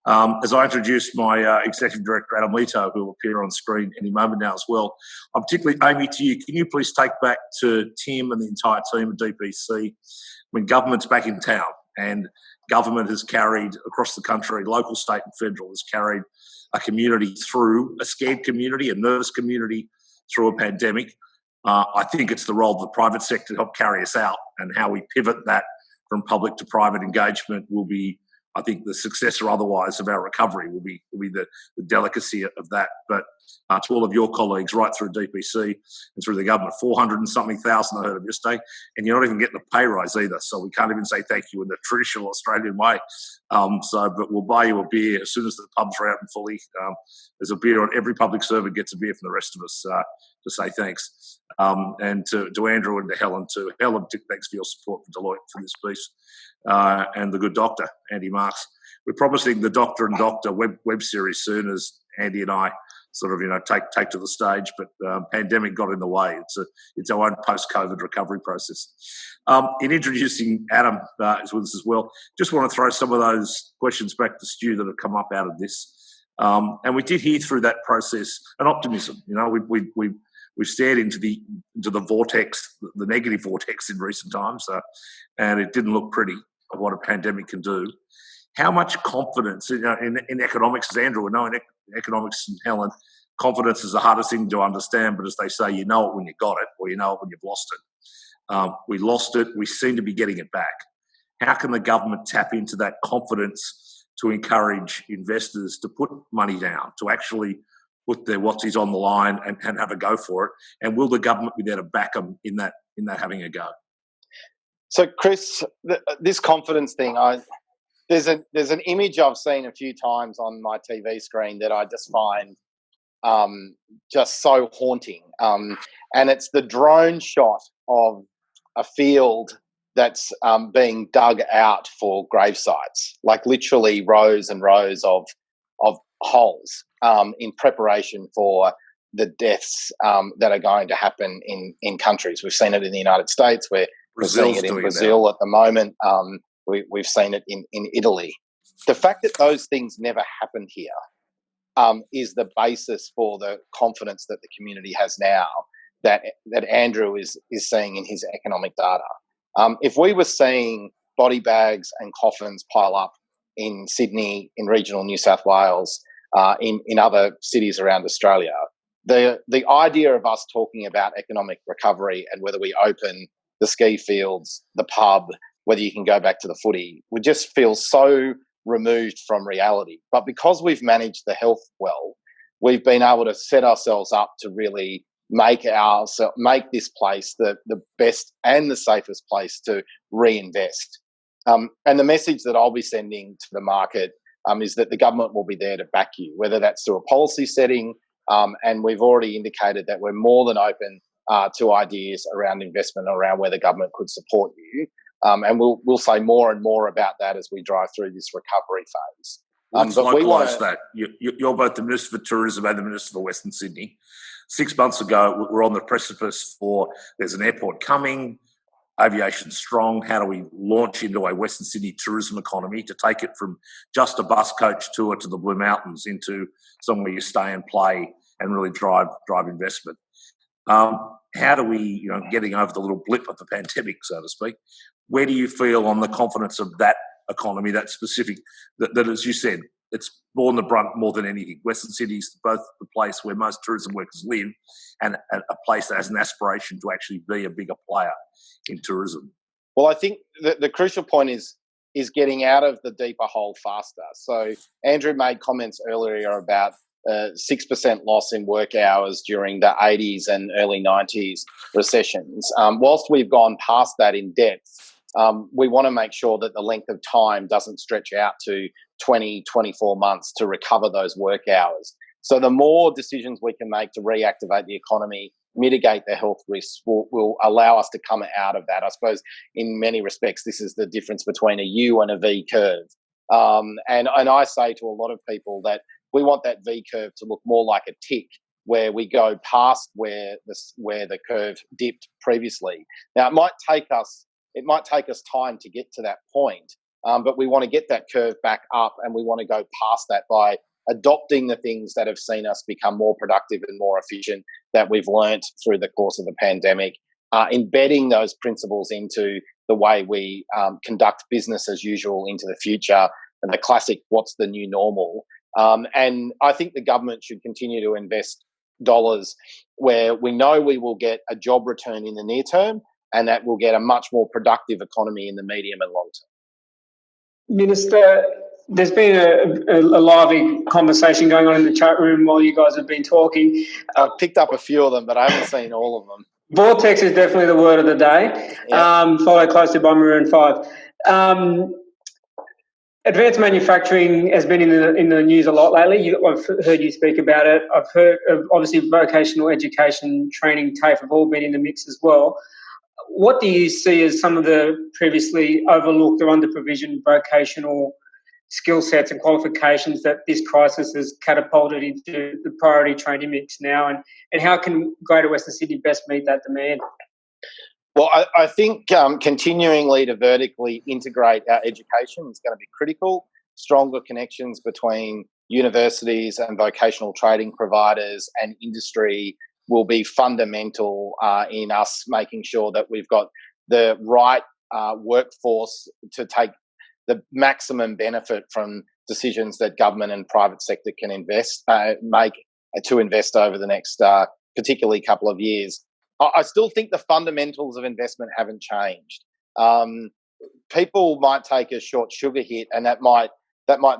As I introduce my Executive Director, Adam Leto, who will appear on screen any moment now as well, I'm particularly, Amy, to you, can you please take back to Tim and the entire team at DPC when government's back in town and government has carried across the country, local, state and federal, has carried a community through, a scared community, a nervous community through a pandemic. I think it's the role of the private sector to help carry us out, and how we pivot that from public to private engagement will be I think the success or otherwise of our recovery will be the delicacy of that. But to all of your colleagues right through DPC and through the government, 400 and something thousand I heard of yesterday, and you're not even getting a pay rise either. So we can't even say thank you in the traditional Australian way. But we'll buy you a beer as soon as the pubs are out and fully. There's a beer on every public servant gets a beer from the rest of us to say thanks. And to Andrew and to Helen, thanks for your support for Deloitte for this piece. And the good doctor, Andy Marks. We're promising the Doctor and Doctor web series soon, as Andy and I sort of take to the stage. But pandemic got in the way. It's our own post-COVID recovery process. In introducing Adam is with us as well. Just want to throw some of those questions back to Stu that have come up out of this. And we did hear through that process an optimism. We've stared into the vortex, the negative vortex in recent times, and it didn't look pretty of what a pandemic can do. How much confidence in economics, as Andrew would know, in economics and Helen, confidence is the hardest thing to understand, but as they say, you know it when you got it, or you know it when you've lost it. We lost it. We seem to be getting it back. How can the government tap into that confidence to encourage investors to put money down, to actually put their whatsies on the line and have a go for it? And will the government be there to back them in that having a go? So, Chris, this confidence thing, there's an image I've seen a few times on my TV screen that I just find just so haunting. And it's the drone shot of a field that's being dug out for grave sites, like literally rows and rows of holes in preparation for the deaths that are going to happen in countries. We've seen it in the United States, we're seeing it in Brazil at the moment. We've seen it in Italy. The fact that those things never happened here is the basis for the confidence that the community has now that Andrew is seeing in his economic data. If we were seeing body bags and coffins pile up in Sydney, in regional New South Wales, in other cities around Australia, the idea of us talking about economic recovery and whether we open the ski fields, the pub, whether you can go back to the footy, would just feel so removed from reality. But because we've managed the health well, we've been able to set ourselves up to really make this place the best and the safest place to reinvest. And the message that I'll be sending to the market is that the government will be there to back you, whether that's through a policy setting, and we've already indicated that we're more than open to ideas around investment, around where the government could support you. And we'll say more and more about that as we drive through this recovery phase. Let's localise that. You're both the Minister for Tourism and the Minister for Western Sydney. 6 months ago, we're on the precipice for there's an airport coming, aviation strong. How do we launch into a Western Sydney tourism economy to take it from just a bus coach tour to the Blue Mountains into somewhere you stay and play and really drive investment? How do we, getting over the little blip of the pandemic, so to speak, where do you feel on the confidence of that economy, that specific, that as you said, it's borne the brunt more than anything? Western Sydney is both the place where most tourism workers live and a place that has an aspiration to actually be a bigger player in tourism. Well, I think the crucial point is getting out of the deeper hole faster. So Andrew made comments earlier about 6% loss in work hours during the 80s and early 90s recessions. Whilst we've gone past that in depth, we want to make sure that the length of time doesn't stretch out to 20, 24 months to recover those work hours. So the more decisions we can make to reactivate the economy, mitigate the health risks, will allow us to come out of that. I suppose in many respects, this is the difference between a U and a V curve. And I say to a lot of people that we want that V curve to look more like a tick, where we go past where the curve dipped previously. Now, it might take us time to get to that point, but we want to get that curve back up, and we want to go past that by adopting the things that have seen us become more productive and more efficient that we've learnt through the course of the pandemic, embedding those principles into the way we conduct business as usual into the future, and the classic what's the new normal. And I think the government should continue to invest dollars where we know we will get a job return in the near term, and that will get a much more productive economy in the medium and long term. Minister, there's been a lively conversation going on in the chat room while you guys have been talking. I've picked up a few of them, but I haven't seen all of them. Vortex is definitely the word of the day, followed closely by Maroon 5. Advanced manufacturing has been in the news a lot lately. I've heard you speak about it. I've heard of, obviously, vocational education, training, TAFE have all been in the mix as well. What do you see as some of the previously overlooked or under-provisioned vocational skill sets and qualifications that this crisis has catapulted into the priority training mix now, and how can Greater Western Sydney best meet that demand? Well, I think continuingly to vertically integrate our education is going to be critical. Stronger connections between universities and vocational training providers and industry will be fundamental in us making sure that we've got the right workforce to take the maximum benefit from decisions that government and private sector can make to invest over the next particularly couple of years. I still think the fundamentals of investment haven't changed. People might take a short sugar hit, and that might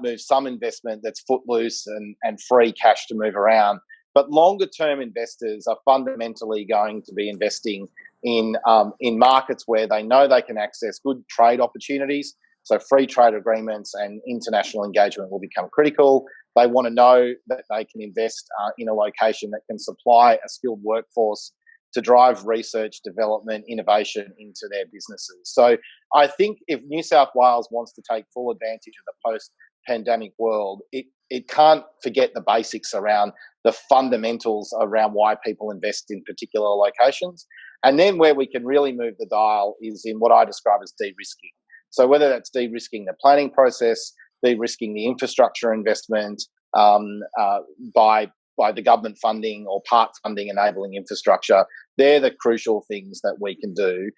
move some investment that's footloose and free cash to move around. But longer term investors are fundamentally going to be investing in markets where they know they can access good trade opportunities. So free trade agreements and international engagement will become critical. They want to know that they can invest in a location that can supply a skilled workforce to drive research, development, innovation into their businesses. So I think if New South Wales wants to take full advantage of the post-pandemic world, it can't forget the basics around the fundamentals around why people invest in particular locations. And then where we can really move the dial is in what I describe as de-risking. So whether that's de-risking the planning process, de-risking the infrastructure investment by the government funding or part funding enabling infrastructure, they're the crucial things that we can do.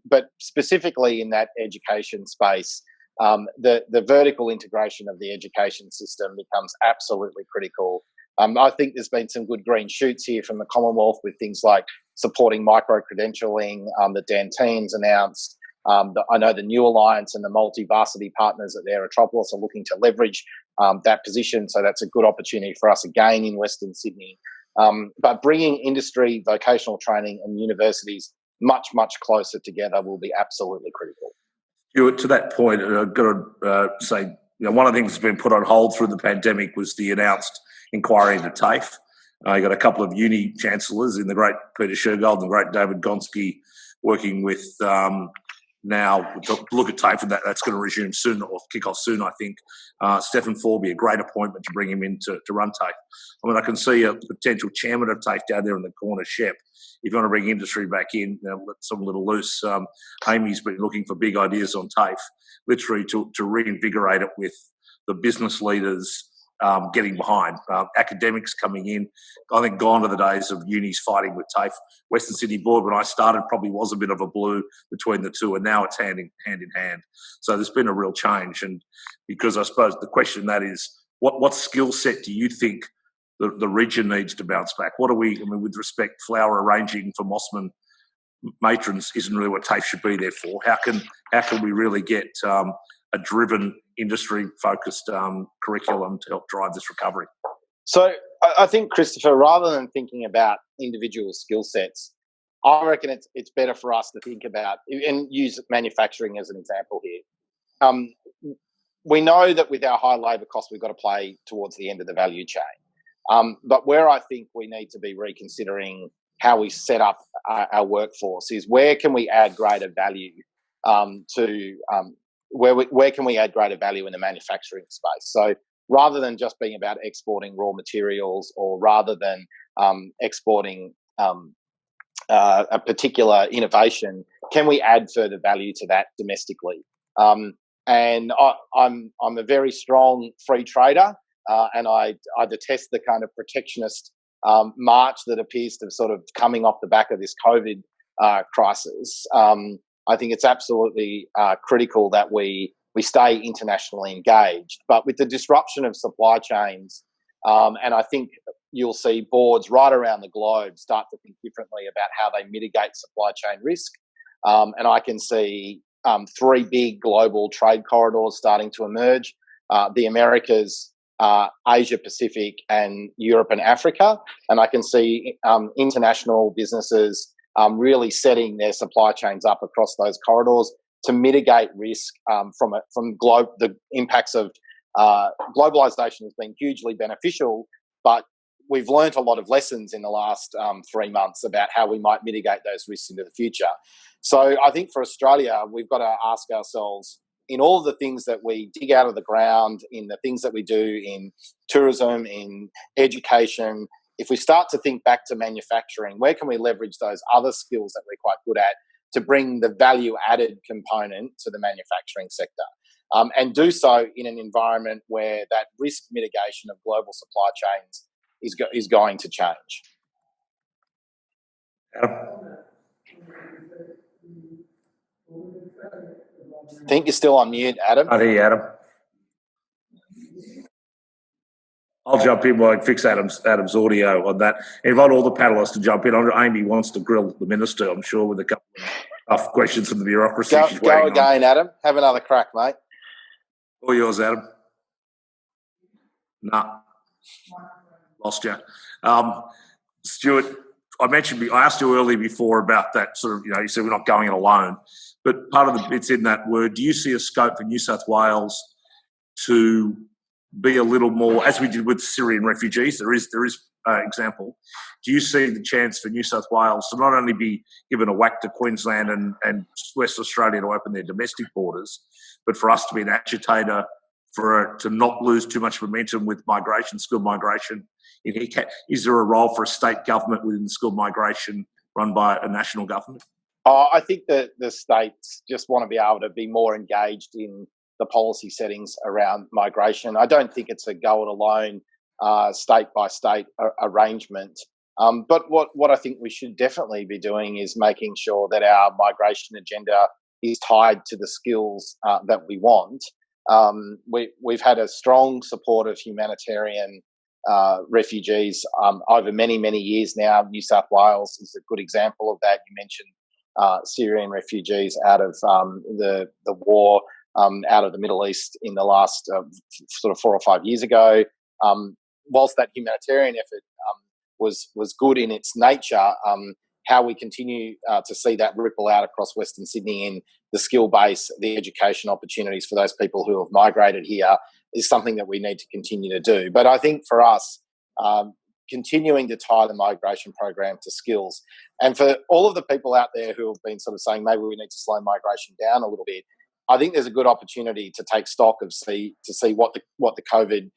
But specifically in that education space, the vertical integration of the education system becomes absolutely critical. I think there's been some good green shoots here from the Commonwealth with things like supporting micro-credentialing that Dan Teen's announced. I know the New Alliance and the multi-varsity partners at Aerotropolis are looking to leverage that position, so that's a good opportunity for us again in Western Sydney. But bringing industry, vocational training and universities much, much closer together will be absolutely critical. Stuart, to that point, I've got to say, one of the things that's been put on hold through the pandemic was the announced inquiry into TAFE. You got a couple of uni chancellors in the great Peter Shergold and the great David Gonski working with now to look at TAFE, and that's going to resume soon or kick off soon, I think. Stephen Ford be a great appointment to bring him in to run TAFE. I mean, I can see a potential chairman of TAFE down there in the corner, Shep. If you want to bring industry back in, let some little loose. Amy's been looking for big ideas on TAFE, literally to reinvigorate it with the business leaders getting behind. Academics coming in. I think gone are the days of unis fighting with TAFE. Western Sydney Board, when I started, probably was a bit of a blue between the two, and now it's hand in hand. So there's been a real change, and because I suppose the question that is, what skill set do you think the region needs to bounce back? What are we? I mean, with respect, flower arranging for Mossman matrons isn't really what TAFE should be there for. How can we really get a driven, industry-focused curriculum to help drive this recovery? So I think, Christopher, rather than thinking about individual skill sets, I reckon it's better for us to think about and use manufacturing as an example here. We know that with our high labour costs, we've got to play towards the end of the value chain. But where I think we need to be reconsidering how we set up our workforce is where can we add greater value where can we add greater value in the manufacturing space? So rather than just being about exporting raw materials or rather than exporting a particular innovation, can we add further value to that domestically? And I'm a very strong free trader, and I detest the kind of protectionist march that appears to have sort of coming off the back of this COVID crisis. I think it's absolutely critical that we stay internationally engaged. But with the disruption of supply chains, and I think you'll see boards right around the globe start to think differently about how they mitigate supply chain risk. And I can see three big global trade corridors starting to emerge: the Americas, Asia Pacific, and Europe and Africa. And I can see international businesses really setting their supply chains up across those corridors to mitigate risk from the impacts of globalization has been hugely beneficial, but we've learnt a lot of lessons in the last 3 months about how we might mitigate those risks into the future. So I think for Australia, we've got to ask ourselves, in all of the things that we dig out of the ground, in the things that we do in tourism, in education, if we start to think back to manufacturing, where can we leverage those other skills that we're quite good at to bring the value-added component to the manufacturing sector? And do so in an environment where that risk mitigation of global supply chains is going to change. I think you're still on mute, Adam. I hear you, Adam. I'll jump in while I fix Adam's audio on that. Invite all the panellists to jump in. Amy wants to grill the minister, I'm sure, with a couple of tough questions from the bureaucracy. Go again, Adam. Have another crack, mate. All yours, Adam. Nah. Lost you. Stuart, I asked you earlier before about that sort of, you said we're not going it alone, but part of the bits in that word, do you see a scope for New South Wales to be a little more, as we did with Syrian refugees, there is example, do you see the chance for New South Wales to not only be given a whack to Queensland and West Australia to open their domestic borders, but for us to be an agitator to not lose too much momentum with migration, skilled migration? Is there a role for a state government within skilled migration run by a national government? I think that the states just want to be able to be more engaged in the policy settings around migration. I don't think it's a go-it-alone, state-by-state arrangement. But what I think we should definitely be doing is making sure that our migration agenda is tied to the skills that we want. We've had a strong support of humanitarian refugees over many, many years now. New South Wales is a good example of that. You mentioned Syrian refugees out of the war out of the Middle East in the last sort of 4 or 5 years ago. Whilst that humanitarian effort was good in its nature, how we continue to see that ripple out across Western Sydney in the skill base, the education opportunities for those people who have migrated here is something that we need to continue to do. But I think for us, continuing to tie the migration program to skills, and for all of the people out there who have been sort of saying maybe we need to slow migration down a little bit, I think there's a good opportunity to take stock to see what the COVID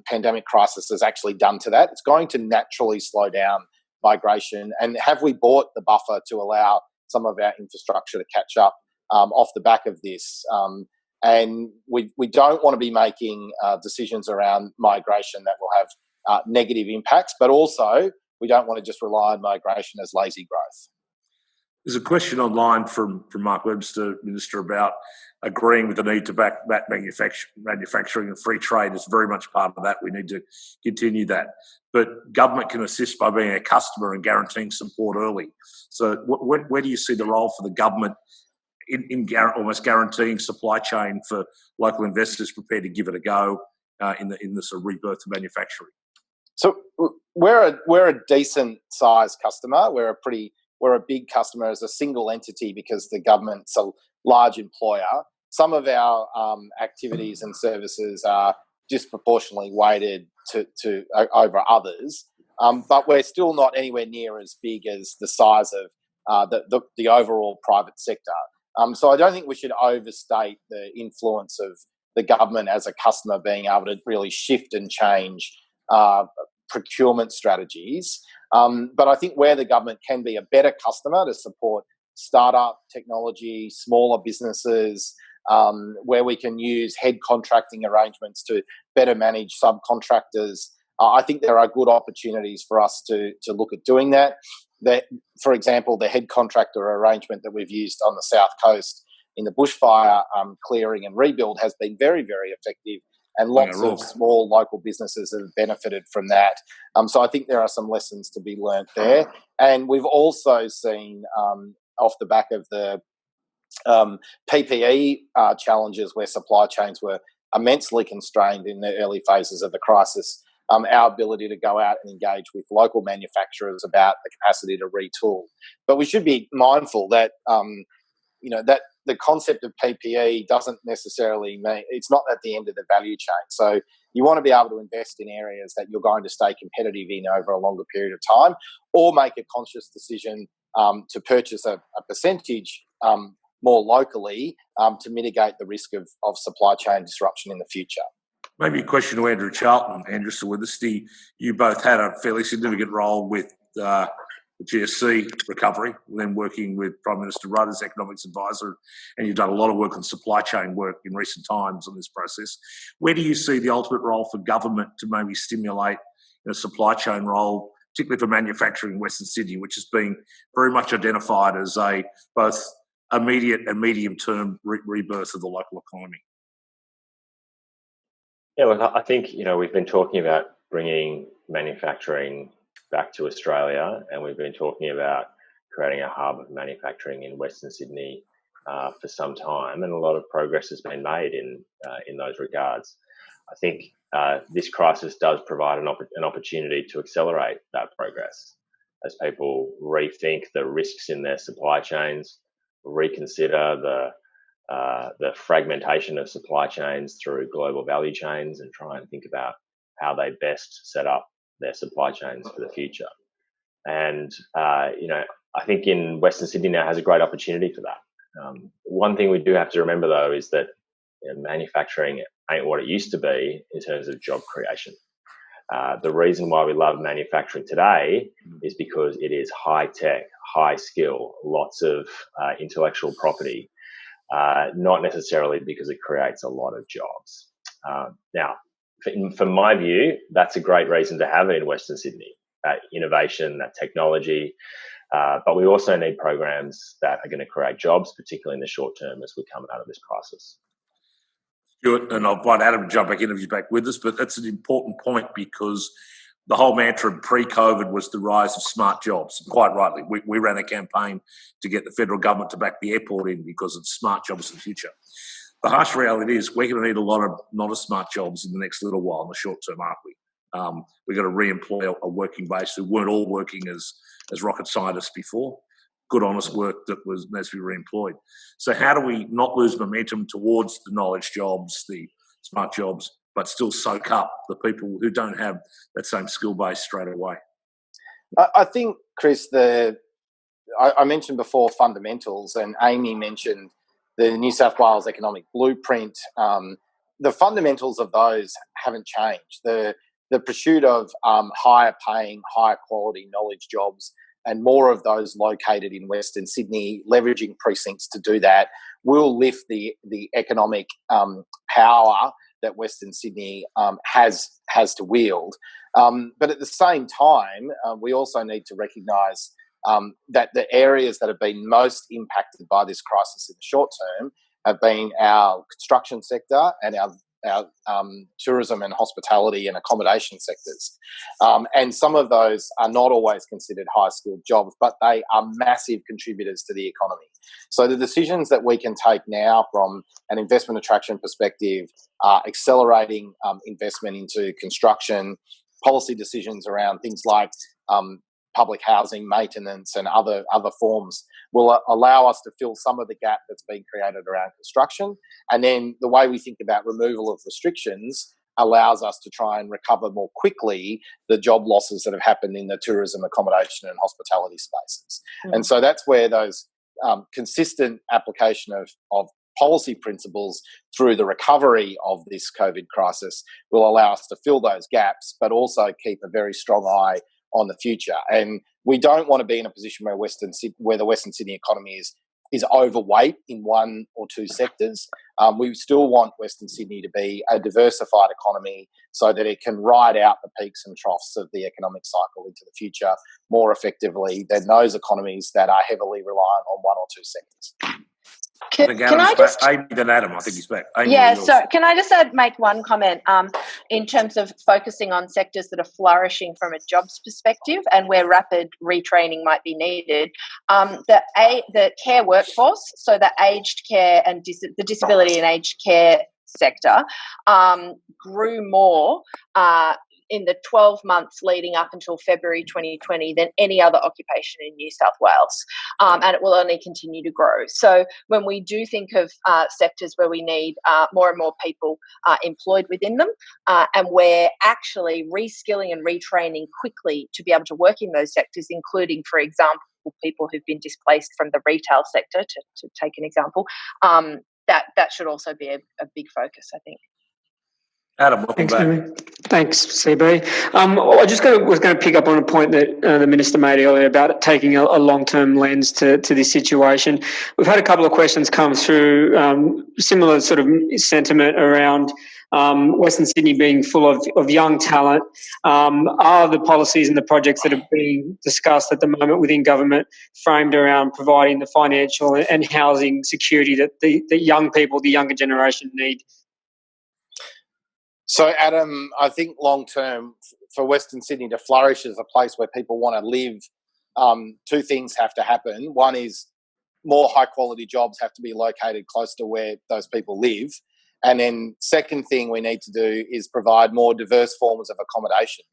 pandemic crisis has actually done to that. It's going to naturally slow down migration. And have we bought the buffer to allow some of our infrastructure to catch up off the back of this? And we don't want to be making decisions around migration that will have negative impacts, but also we don't want to just rely on migration as lazy growth. There's a question online from Mark Webster, Minister, about agreeing with the need to back manufacturing and free trade is very much part of that. We need to continue that. But government can assist by being a customer and guaranteeing support early. So where do you see the role for the government in almost guaranteeing supply chain for local investors prepared to give it a go in the sort of rebirth of manufacturing? So we're a decent sized customer. We're a big customer as a single entity because the government's a large employer. Some of our activities and services are disproportionately weighted to over others, but we're still not anywhere near as big as the size of the overall private sector. So I don't think we should overstate the influence of the government as a customer being able to really shift and change procurement strategies. But I think where the government can be a better customer to support startup technology, smaller businesses, where we can use head contracting arrangements to better manage subcontractors, I think there are good opportunities for us to look at doing that. For example, the head contractor arrangement that we've used on the South Coast in the bushfire clearing and rebuild has been very, very effective. And lots of small local businesses have benefited from that. So I think there are some lessons to be learnt there. And we've also seen, off the back of the PPE challenges where supply chains were immensely constrained in the early phases of the crisis. Our ability to go out and engage with local manufacturers about the capacity to retool. But we should be mindful that, that the concept of PPE doesn't necessarily mean it's not at the end of the value chain. So you want to be able to invest in areas that you're going to stay competitive in over a longer period of time, or make a conscious decision to purchase a percentage more locally to mitigate the risk of supply chain disruption in the future. Maybe a question to Andrew Charlton. Andrew, so with us, you both had a fairly significant role with the GFC recovery, then working with Prime Minister Rudd as economics advisor, and you've done a lot of work on supply chain work in recent times on this process. Where do you see the ultimate role for government to maybe stimulate a supply chain role, particularly for manufacturing in Western Sydney, which has been very much identified as a both immediate and medium-term rebirth of the local economy? Yeah, look, I think, we've been talking about bringing manufacturing back to Australia, and we've been talking about creating a hub of manufacturing in Western Sydney for some time, and a lot of progress has been made in those regards. I think this crisis does provide an opportunity to accelerate that progress as people rethink the risks in their supply chains, reconsider the fragmentation of supply chains through global value chains, and try and think about how they best set up their supply chains for the future. And, I think in Western Sydney now has a great opportunity for that. One thing we do have to remember, though, is that manufacturing ain't what it used to be in terms of job creation. The reason why we love manufacturing today is because it is high tech, high skill, lots of intellectual property, not necessarily because it creates a lot of jobs. Now, from my view, that's a great reason to have it in Western Sydney, that innovation, that technology. But we also need programs that are going to create jobs, particularly in the short term as we come out of this crisis. Stuart, and I'll invite Adam to jump back in if he's back with us, but that's an important point because the whole mantra pre-COVID was the rise of smart jobs. Quite rightly, we ran a campaign to get the federal government to back the airport in because it's smart jobs in the future. The harsh reality is we're going to need a lot of not as smart jobs in the next little while, in the short term, aren't we? We've got to re-employ a working base who weren't all working as rocket scientists before. Good, honest work that has to be re-employed. So how do we not lose momentum towards the knowledge jobs, the smart jobs, but still soak up the people who don't have that same skill base straight away? I think, Chris, I mentioned before fundamentals, and Amy mentioned the New South Wales economic blueprint. The fundamentals of those haven't changed. The pursuit of higher paying, higher quality knowledge jobs, and more of those located in Western Sydney, leveraging precincts to do that, will lift the economic power that Western Sydney has to wield. But at the same time, we also need to recognise that the areas that have been most impacted by this crisis in the short term have been our construction sector and our tourism and hospitality and accommodation sectors. And some of those are not always considered high-skilled jobs, but they are massive contributors to the economy. So the decisions that we can take now from an investment attraction perspective, accelerating investment into construction, policy decisions around things like public housing, maintenance and other forms will allow us to fill some of the gap that's been created around construction. And then the way we think about removal of restrictions allows us to try and recover more quickly the job losses that have happened in the tourism, accommodation and hospitality spaces. Mm-hmm. And so that's where those consistent application of policy principles through the recovery of this COVID crisis will allow us to fill those gaps, but also keep a very strong eye on the future. And we don't want to be in a position where the Western Sydney economy is overweight in one or two sectors. We still want Western Sydney to be a diversified economy so that it can ride out the peaks and troughs of the economic cycle into the future more effectively than those economies that are heavily reliant on one or two sectors. I think Adam's back. Amy, then Adam. I think he's back. Amy, yeah, so can I just make one comment in terms of focusing on sectors that are flourishing from a jobs perspective and where rapid retraining might be needed? The care workforce, so the aged care and the disability and aged care sector grew more in the 12 months leading up until February 2020 than any other occupation in New South Wales. And it will only continue to grow. So when we do think of sectors where we need more and more people employed within them, and we're actually reskilling and retraining quickly to be able to work in those sectors, including, for example, people who've been displaced from the retail sector, to take an example, that should also be a big focus, I think. Adam, welcome Thanks, back. Amy. Thanks, CB. I was going to pick up on a point that the Minister made earlier about taking a long-term lens to this situation. We've had a couple of questions come through, similar sort of sentiment around Western Sydney being full of young talent. Are the policies and the projects that are being discussed at the moment within government framed around providing the financial and housing security that the young people, the younger generation need? So, Adam, I think long-term for Western Sydney to flourish as a place where people want to live, two things have to happen. One is more high-quality jobs have to be located close to where those people live. And then second thing we need to do is provide more diverse forms of accommodation.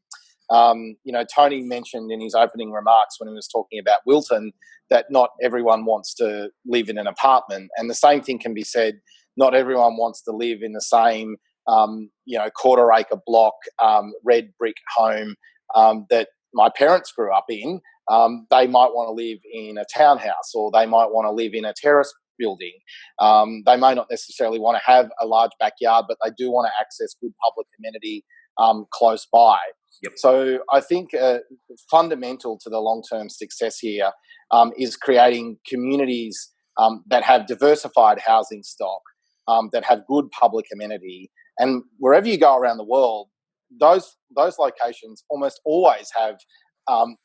Tony mentioned in his opening remarks when he was talking about Wilton that not everyone wants to live in an apartment. And the same thing can be said, not everyone wants to live in the same quarter-acre block, red brick home that my parents grew up in. They might want to live in a townhouse, or they might want to live in a terrace building. They may not necessarily want to have a large backyard, but they do want to access good public amenity close by. Yep. So I think fundamental to the long-term success here is creating communities that have diversified housing stock, that have good public amenity. And wherever you go around the world, those locations almost always have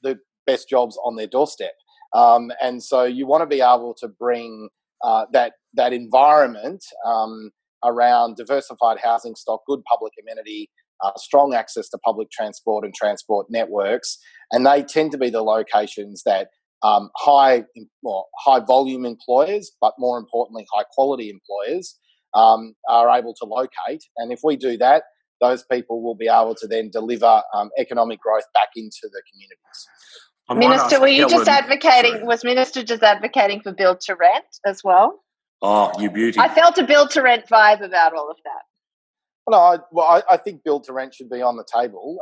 the best jobs on their doorstep. And so you want to be able to bring that environment around diversified housing stock, good public amenity, strong access to public transport and transport networks. And they tend to be the locations that high volume employers, but more importantly, high quality employers are able to locate. And if we do that, those people will be able to then deliver economic growth back into the communities. Minister, were you just advocating? Was Minister just advocating for build to rent as well? Oh, you beauty! I felt a build to rent vibe about all of that. No, I think build to rent should be on the table.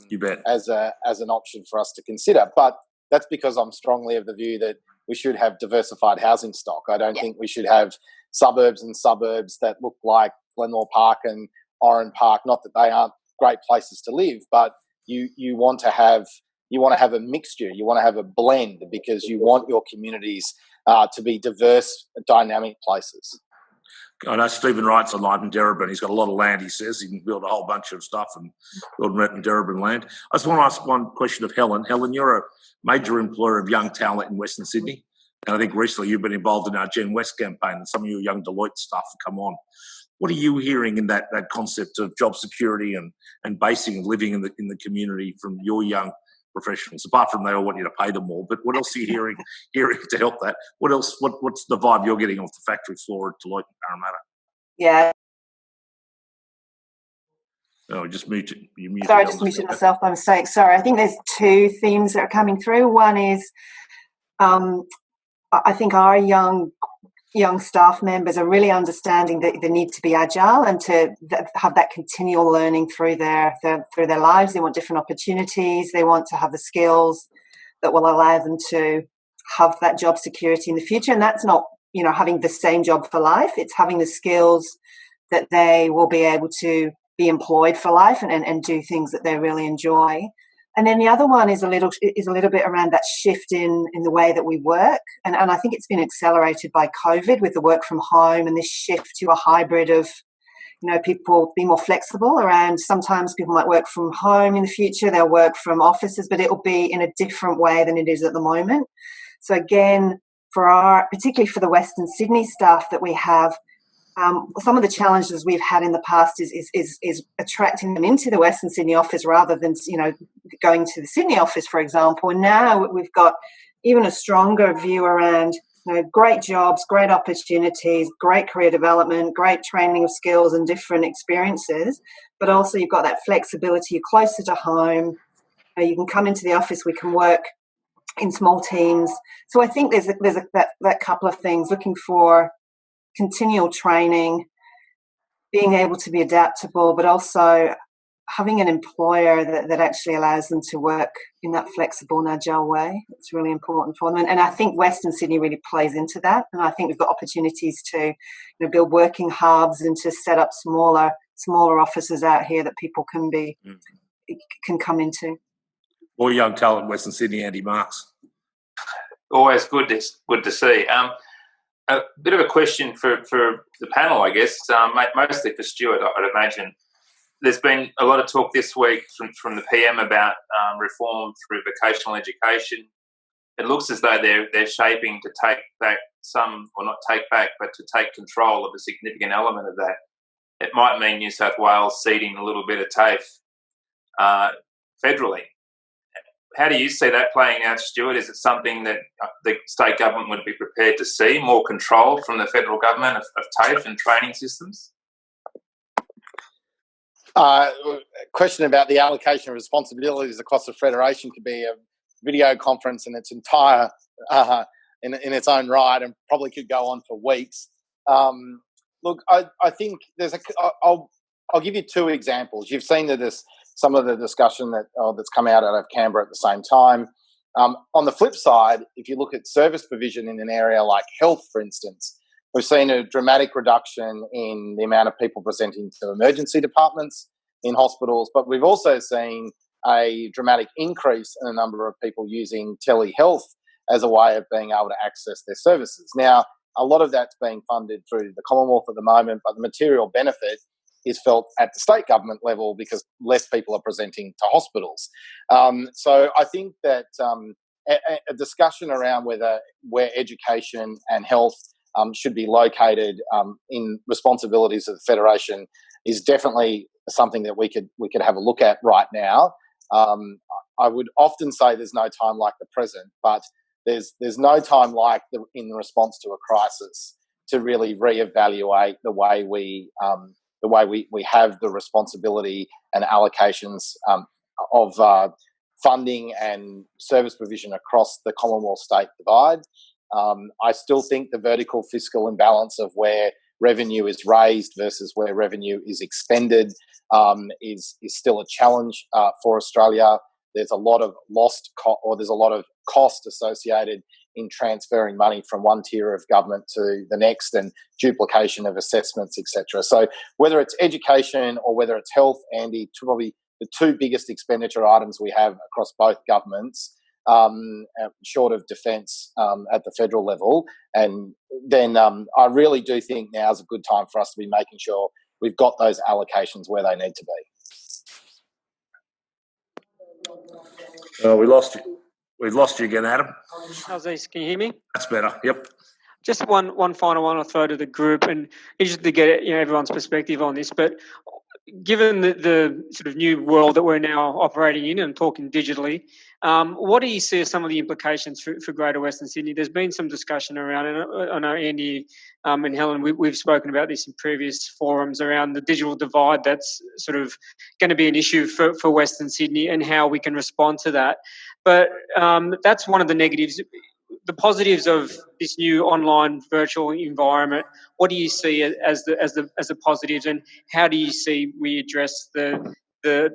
You bet. As an option for us to consider, but that's because I'm strongly of the view that we should have diversified housing stock. I don't think we should have suburbs and suburbs that look like Glenmore Park and Oran Park. Not that they aren't great places to live, but you want to have a mixture. You want to have a blend because you want your communities to be diverse, dynamic places. I know Stephen Wright's alive in Darebin. He's got a lot of land, he says. He can build a whole bunch of stuff and build rent in Darebin land. I just want to ask one question of Helen. Helen, you're a major employer of young talent in Western Sydney. And I think recently you've been involved in our Gen West campaign and some of your young Deloitte staff have come on. What are you hearing in that concept of job security and basing and living in the community from your young professionals? Apart from they all want you to pay them more, but what else are you hearing to help that? What else? What's the vibe you're getting off the factory floor at Deloitte and Parramatta? Yeah. Oh, just muted. You muted. Sorry, I just muted myself by mistake. Sorry. I think there's two themes that are coming through. One is I think our young staff members are really understanding that they need to be agile and to have that continual learning through their lives. They want different opportunities. They want to have the skills that will allow them to have that job security in the future. And that's not, having the same job for life. It's having the skills that they will be able to be employed for life and do things that they really enjoy. And then the other one is a little bit around that shift in the way that we work. And I think it's been accelerated by COVID with the work from home and this shift to a hybrid of, people being more flexible around. Sometimes people might work from home in the future. They'll work from offices, but it'll be in a different way than it is at the moment. So again, particularly for the Western Sydney staff that we have, some of the challenges we've had in the past is attracting them into the Western Sydney office rather than, going to the Sydney office, for example. And now we've got even a stronger view around, great jobs, great opportunities, great career development, great training of skills and different experiences. But also you've got that flexibility, you're closer to home. You can come into the office, we can work in small teams. So I think there's that couple of things, looking for continual training, being able to be adaptable, but also having an employer that actually allows them to work in that flexible and agile way. It's really important for them. And I think Western Sydney really plays into that. And I think we've got opportunities to build working hubs and to set up smaller offices out here that people can come into. More young talent, Western Sydney, Andy Marks. Always good to see. A bit of a question for the panel, I guess, mostly for Stuart, I'd imagine. There's been a lot of talk this week from the PM about reform through vocational education. It looks as though they're shaping to take back not take back, but to take control of a significant element of that. It might mean New South Wales ceding a little bit of TAFE federally. How do you see that playing out, Stuart? Is it something that the state government would be prepared to see, more control from the federal government of TAFE and training systems? Question about the allocation of responsibilities across the federation could be a video conference in its entire in its own right, and probably could go on for weeks. Look, I think I'll give you two examples. You've seen some of the discussion that's come out of Canberra at the same time. On the flip side, if you look at service provision in an area like health, for instance, we've seen a dramatic reduction in the amount of people presenting to emergency departments in hospitals, but we've also seen a dramatic increase in the number of people using telehealth as a way of being able to access their services. Now, a lot of that's being funded through the Commonwealth at the moment, but the material benefit is felt at the state government level because less people are presenting to hospitals. So I think that a discussion around where education and health should be located in responsibilities of the Federation is definitely something that we could have a look at right now. I would often say there's no time like the present, but there's no time like in response to a crisis to really reevaluate the way we have the responsibility and allocations of funding and service provision across the Commonwealth-state divide. I still think the vertical fiscal imbalance of where revenue is raised versus where revenue is expended is still a challenge for Australia. There's a lot of there's a lot of cost associated in transferring money from one tier of government to the next, and duplication of assessments, etc. So whether it's education or whether it's health, Andy, probably the two biggest expenditure items we have across both governments, short of defence at the federal level. And then I really do think now is a good time for us to be making sure we've got those allocations where they need to be. We lost you. We've lost you again, Adam. How's this? Can you hear me? That's better. Yep. Just one final one I'll throw to the group, and interested to get everyone's perspective on this. But given the sort of new world that we're now operating in and talking digitally, what do you see as some of the implications for Greater Western Sydney? There's been some discussion around, and I know Andy and Helen, we've spoken about this in previous forums around the digital divide that's sort of going to be an issue for Western Sydney and how we can respond to that. But that's one of the negatives. The positives of this new online virtual environment, what do you see as the positives, and how do you see we address the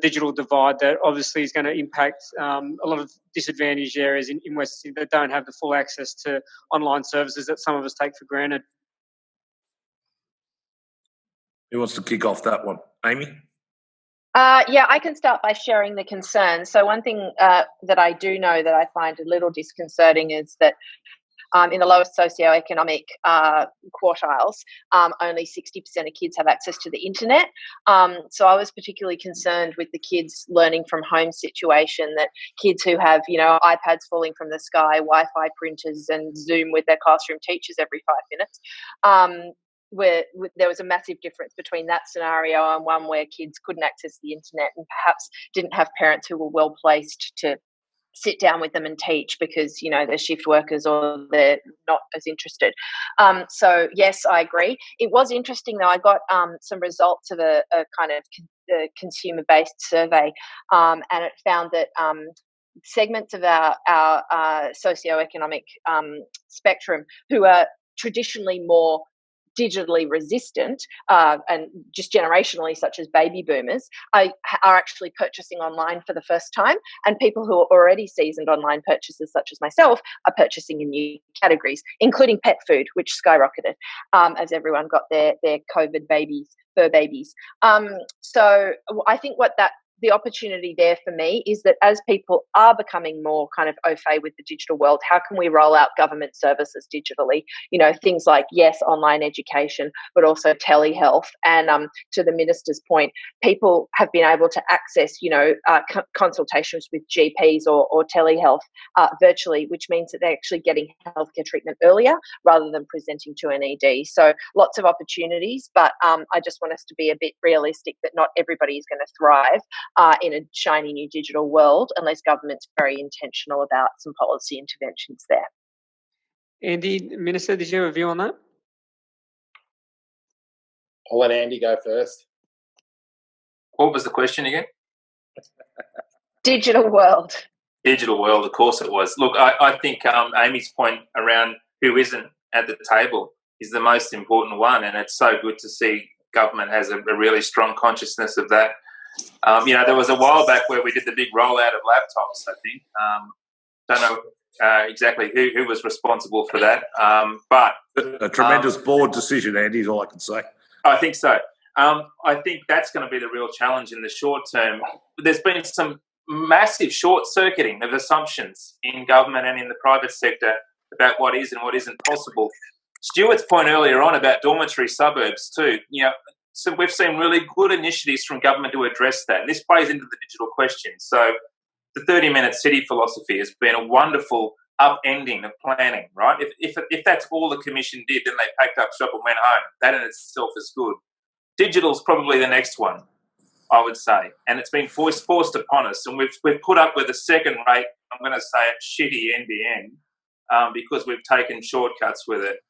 digital divide that obviously is going to impact a lot of disadvantaged areas in Western Sydney that don't have the full access to online services that some of us take for granted? Who wants to kick off that one? Amy? Yeah, I can start by sharing the concerns. So one thing that I do know that I find a little disconcerting is that in the lowest socioeconomic quartiles, only 60% of kids have access to the internet. So I was particularly concerned with the kids learning from home situation, that kids who have, iPads falling from the sky, Wi-Fi printers and Zoom with their classroom teachers every 5 minutes, where there was a massive difference between that scenario and one where kids couldn't access the internet and perhaps didn't have parents who were well placed to sit down with them and teach because, they're shift workers or they're not as interested. So, yes, I agree. It was interesting, though. I got some results of a kind of consumer-based survey, and it found that segments of our socioeconomic spectrum who are traditionally more digitally resistant and just generationally, such as baby boomers, are actually purchasing online for the first time, and people who are already seasoned online purchasers, such as myself, are purchasing in new categories, including pet food, which skyrocketed as everyone got their COVID fur babies. So I think the opportunity there for me is that as people are becoming more kind of au fait with the digital world, how can we roll out government services digitally? Things like, yes, online education, but also telehealth. And to the minister's point, people have been able to access, consultations with GPs or telehealth virtually, which means that they're actually getting healthcare treatment earlier rather than presenting to an ED. So lots of opportunities, but I just want us to be a bit realistic that not everybody is going to thrive in a shiny new digital world unless government's very intentional about some policy interventions there. Andy, Minister, did you have a view on that? I'll let Andy go first. What was the question again? Digital world. Digital world, of course it was. Look, I think Amy's point around who isn't at the table is the most important one, and it's so good to see government has a really strong consciousness of that. There was a while back where we did the big rollout of laptops, I think. Don't know exactly who was responsible for that, but a tremendous board decision, Andy, is all I can say. I think so. I think that's going to be the real challenge in the short term. There's been some massive short-circuiting of assumptions in government and in the private sector about what is and what isn't possible. Stuart's point earlier on about dormitory suburbs too, so we've seen really good initiatives from government to address that. And this plays into the digital question. So the 30-minute city philosophy has been a wonderful upending of planning, right? If that's all the Commission did, then they packed up shop and went home. That in itself is good. Digital's probably the next one, I would say. And it's been forced upon us. And we've put up with a second-rate, I'm going to say it, shitty NBN because we've taken shortcuts with it.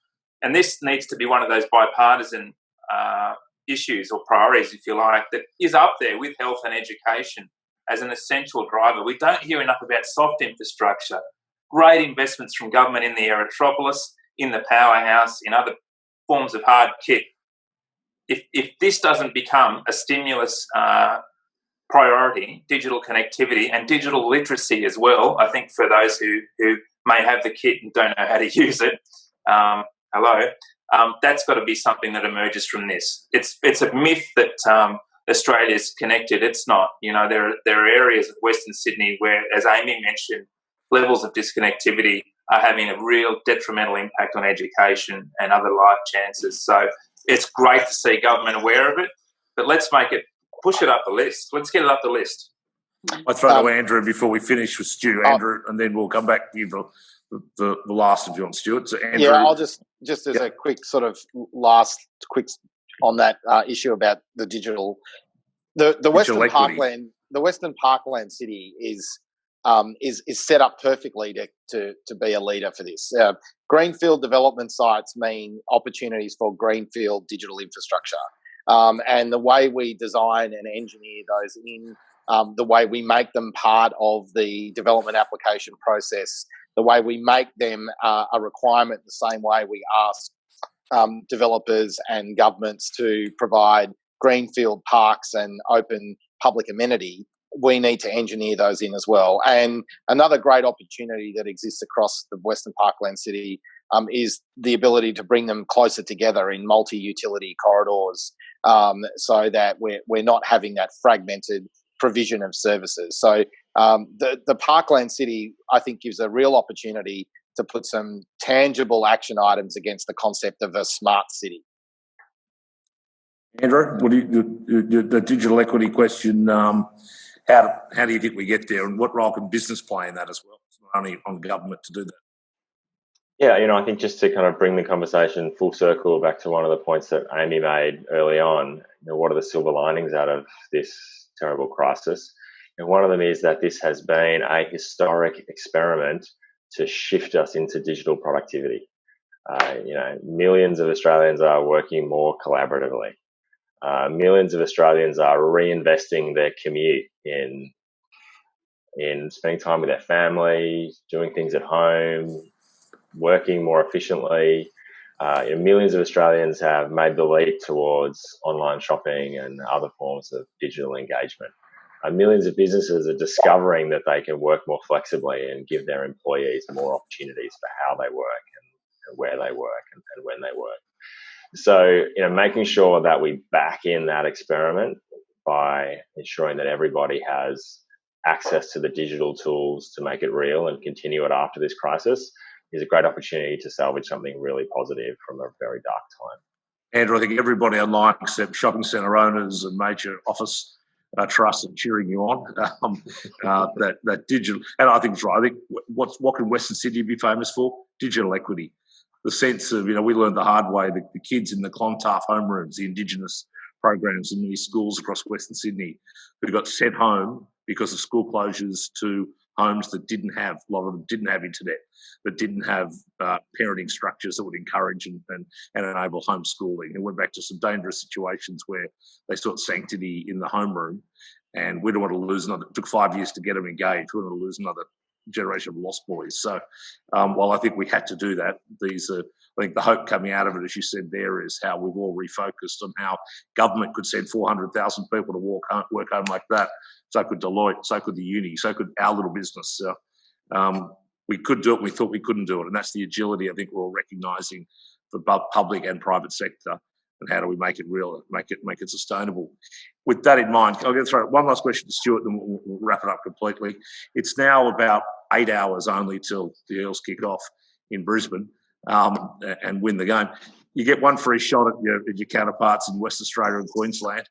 And this needs to be one of those bipartisan issues or priorities, if you like, that is up there with health and education as an essential driver. We don't hear enough about soft infrastructure, great investments from government in the Aerotropolis, in the powerhouse, in other forms of hard kit. If this doesn't become a stimulus priority, digital connectivity and digital literacy as well, I think for those who may have the kit and don't know how to use it, that's got to be something that emerges from this. It's a myth that Australia's connected. It's not. There are areas of Western Sydney where, as Amy mentioned, levels of disconnectivity are having a real detrimental impact on education and other life chances. So it's great to see government aware of it, but let's push it up the list. Let's get it up the list. I throw to Andrew before we finish with Stu, Andrew, and then we'll come back to you for the last of you on Stuart. So Andrew, I'll just as a quick sort of last quick on that issue about the digital, the Western Parkland, the Western Parkland city is set up perfectly to be a leader for this. Greenfield development sites mean opportunities for greenfield digital infrastructure, and the way we design and engineer those in, the way we make them part of the development application process, the way we make them a requirement, the same way we ask developers and governments to provide greenfield parks and open public amenity, we need to engineer those in as well. And another great opportunity that exists across the Western Parkland city is the ability to bring them closer together in multi-utility corridors, so that we're not having that fragmented provision of services. So the Parkland city, I think, gives a real opportunity to put some tangible action items against the concept of a smart city. Andrew, the digital equity question, how do you think we get there, and what role can business play in that as well? It's not only on government to do that. Yeah, I think just to kind of bring the conversation full circle back to one of the points that Amy made early on, what are the silver linings out of this terrible crisis? And one of them is that this has been a historic experiment to shift us into digital productivity. Millions of Australians are working more collaboratively. Millions of Australians are reinvesting their commute in spending time with their family, doing things at home, working more efficiently. Millions of Australians have made the leap towards online shopping and other forms of digital engagement. Millions of businesses are discovering that they can work more flexibly and give their employees more opportunities for how they work and where they work and when they work. So, making sure that we back in that experiment by ensuring that everybody has access to the digital tools to make it real and continue it after this crisis is a great opportunity to salvage something really positive from a very dark time. Andrew, I think everybody online except shopping centre owners and major office trusts are cheering you on. That digital, and I think it's right. I think what can Western Sydney be famous for? Digital equity. The sense of, we learned the hard way, the kids in the Clontarf homerooms, the Indigenous programs in many schools across Western Sydney who got sent home because of school closures to homes that a lot of them didn't have internet, that didn't have parenting structures that would encourage and enable homeschooling, and went back to some dangerous situations where they sought sanctity in the homeroom. And we don't want to lose another. It took 5 years to get them engaged. We don't want to lose another generation of lost boys. So while I think we had to do that, I think the hope coming out of it, as you said there, is how we've all refocused on how government could send 400,000 people to work home like that. So could Deloitte, so could the uni, so could our little business. We could do it, we thought we couldn't do it. And that's the agility I think we're all recognising for both public and private sector. And how do we make it real, make it sustainable? With that in mind, I'm going to throw one last question to Stuart, and we'll wrap it up completely. It's now about 8 hours only till the Eels kick off in Brisbane and win the game. You get one free shot at your counterparts in West Australia and Queensland.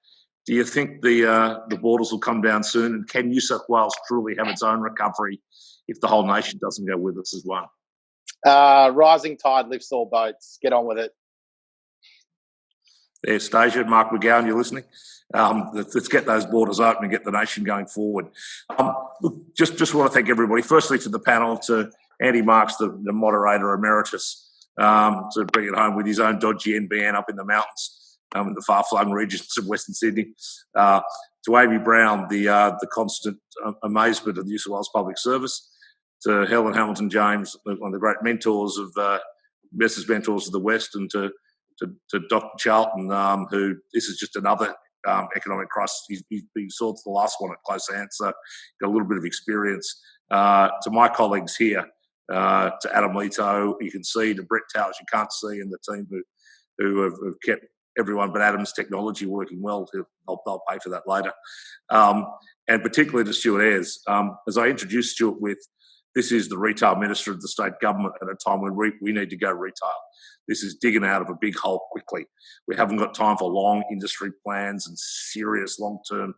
Do you think the borders will come down soon? And can New South Wales truly have its own recovery if the whole nation doesn't go with us as one? Rising tide lifts all boats. Get on with it. There, Stasia, Mark McGowan, you're listening. Let's get those borders open and get the nation going forward. Just want to thank everybody. Firstly, to the panel, to Andy Marks, the moderator emeritus, to bring it home with his own dodgy NBN up in the mountains, in the far-flung regions of Western Sydney. To Amy Brown, the constant amazement of the New South Wales Public Service. To Helen Hamilton James, one of the great mentors of Messrs. Mentors of the West, and to Dr. Charlton, who this is just another economic crisis. He saw the last one at close hand, so got a little bit of experience. To my colleagues here, to Adam Leto, you can see, to Brett Towers, you can't see, and the team who have kept everyone but Adam's technology working well. They'll pay for that later. And particularly to Stuart Ayres. As I introduced Stuart with, this is the retail minister of the state government at a time when we need to go retail. This is digging out of a big hole quickly. We haven't got time for long industry plans and serious long-term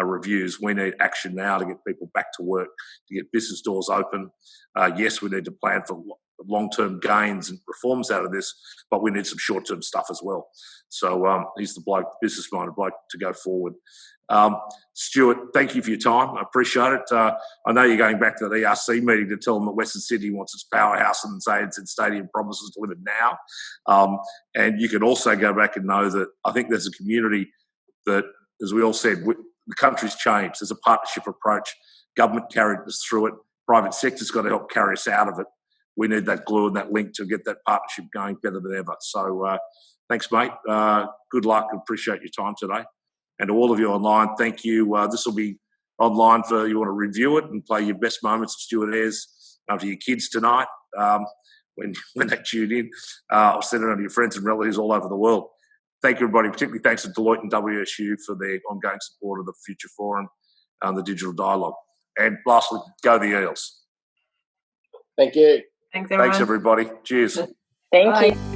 reviews. We need action now to get people back to work, to get business doors open. Yes, we need to plan for long-term gains and reforms out of this, but we need some short-term stuff as well. So he's the bloke, business-minded bloke to go forward. Stuart, thank you for your time. I appreciate it. I know you're going back to the ERC meeting to tell them that Western Sydney wants its powerhouse and say its stadium promises delivered now. And you can also go back and know that I think there's a community that, as we all said, the country's changed. There's a partnership approach. Government carried us through it. Private sector's got to help carry us out of it. We need that glue and that link to get that partnership going better than ever. So thanks, mate. Good luck. Appreciate your time today. And to all of you online, thank you. This will be online for you want to review it and play your best moments of Stuart Ayres to your kids tonight when they tune in. Or send it on to your friends and relatives all over the world. Thank you, everybody. Particularly thanks to Deloitte and WSU for their ongoing support of the Future Forum and the Digital Dialogue. And lastly, go the Eels. Thank you. Thanks, everyone. Thanks, everybody. Cheers. Thank Bye. you.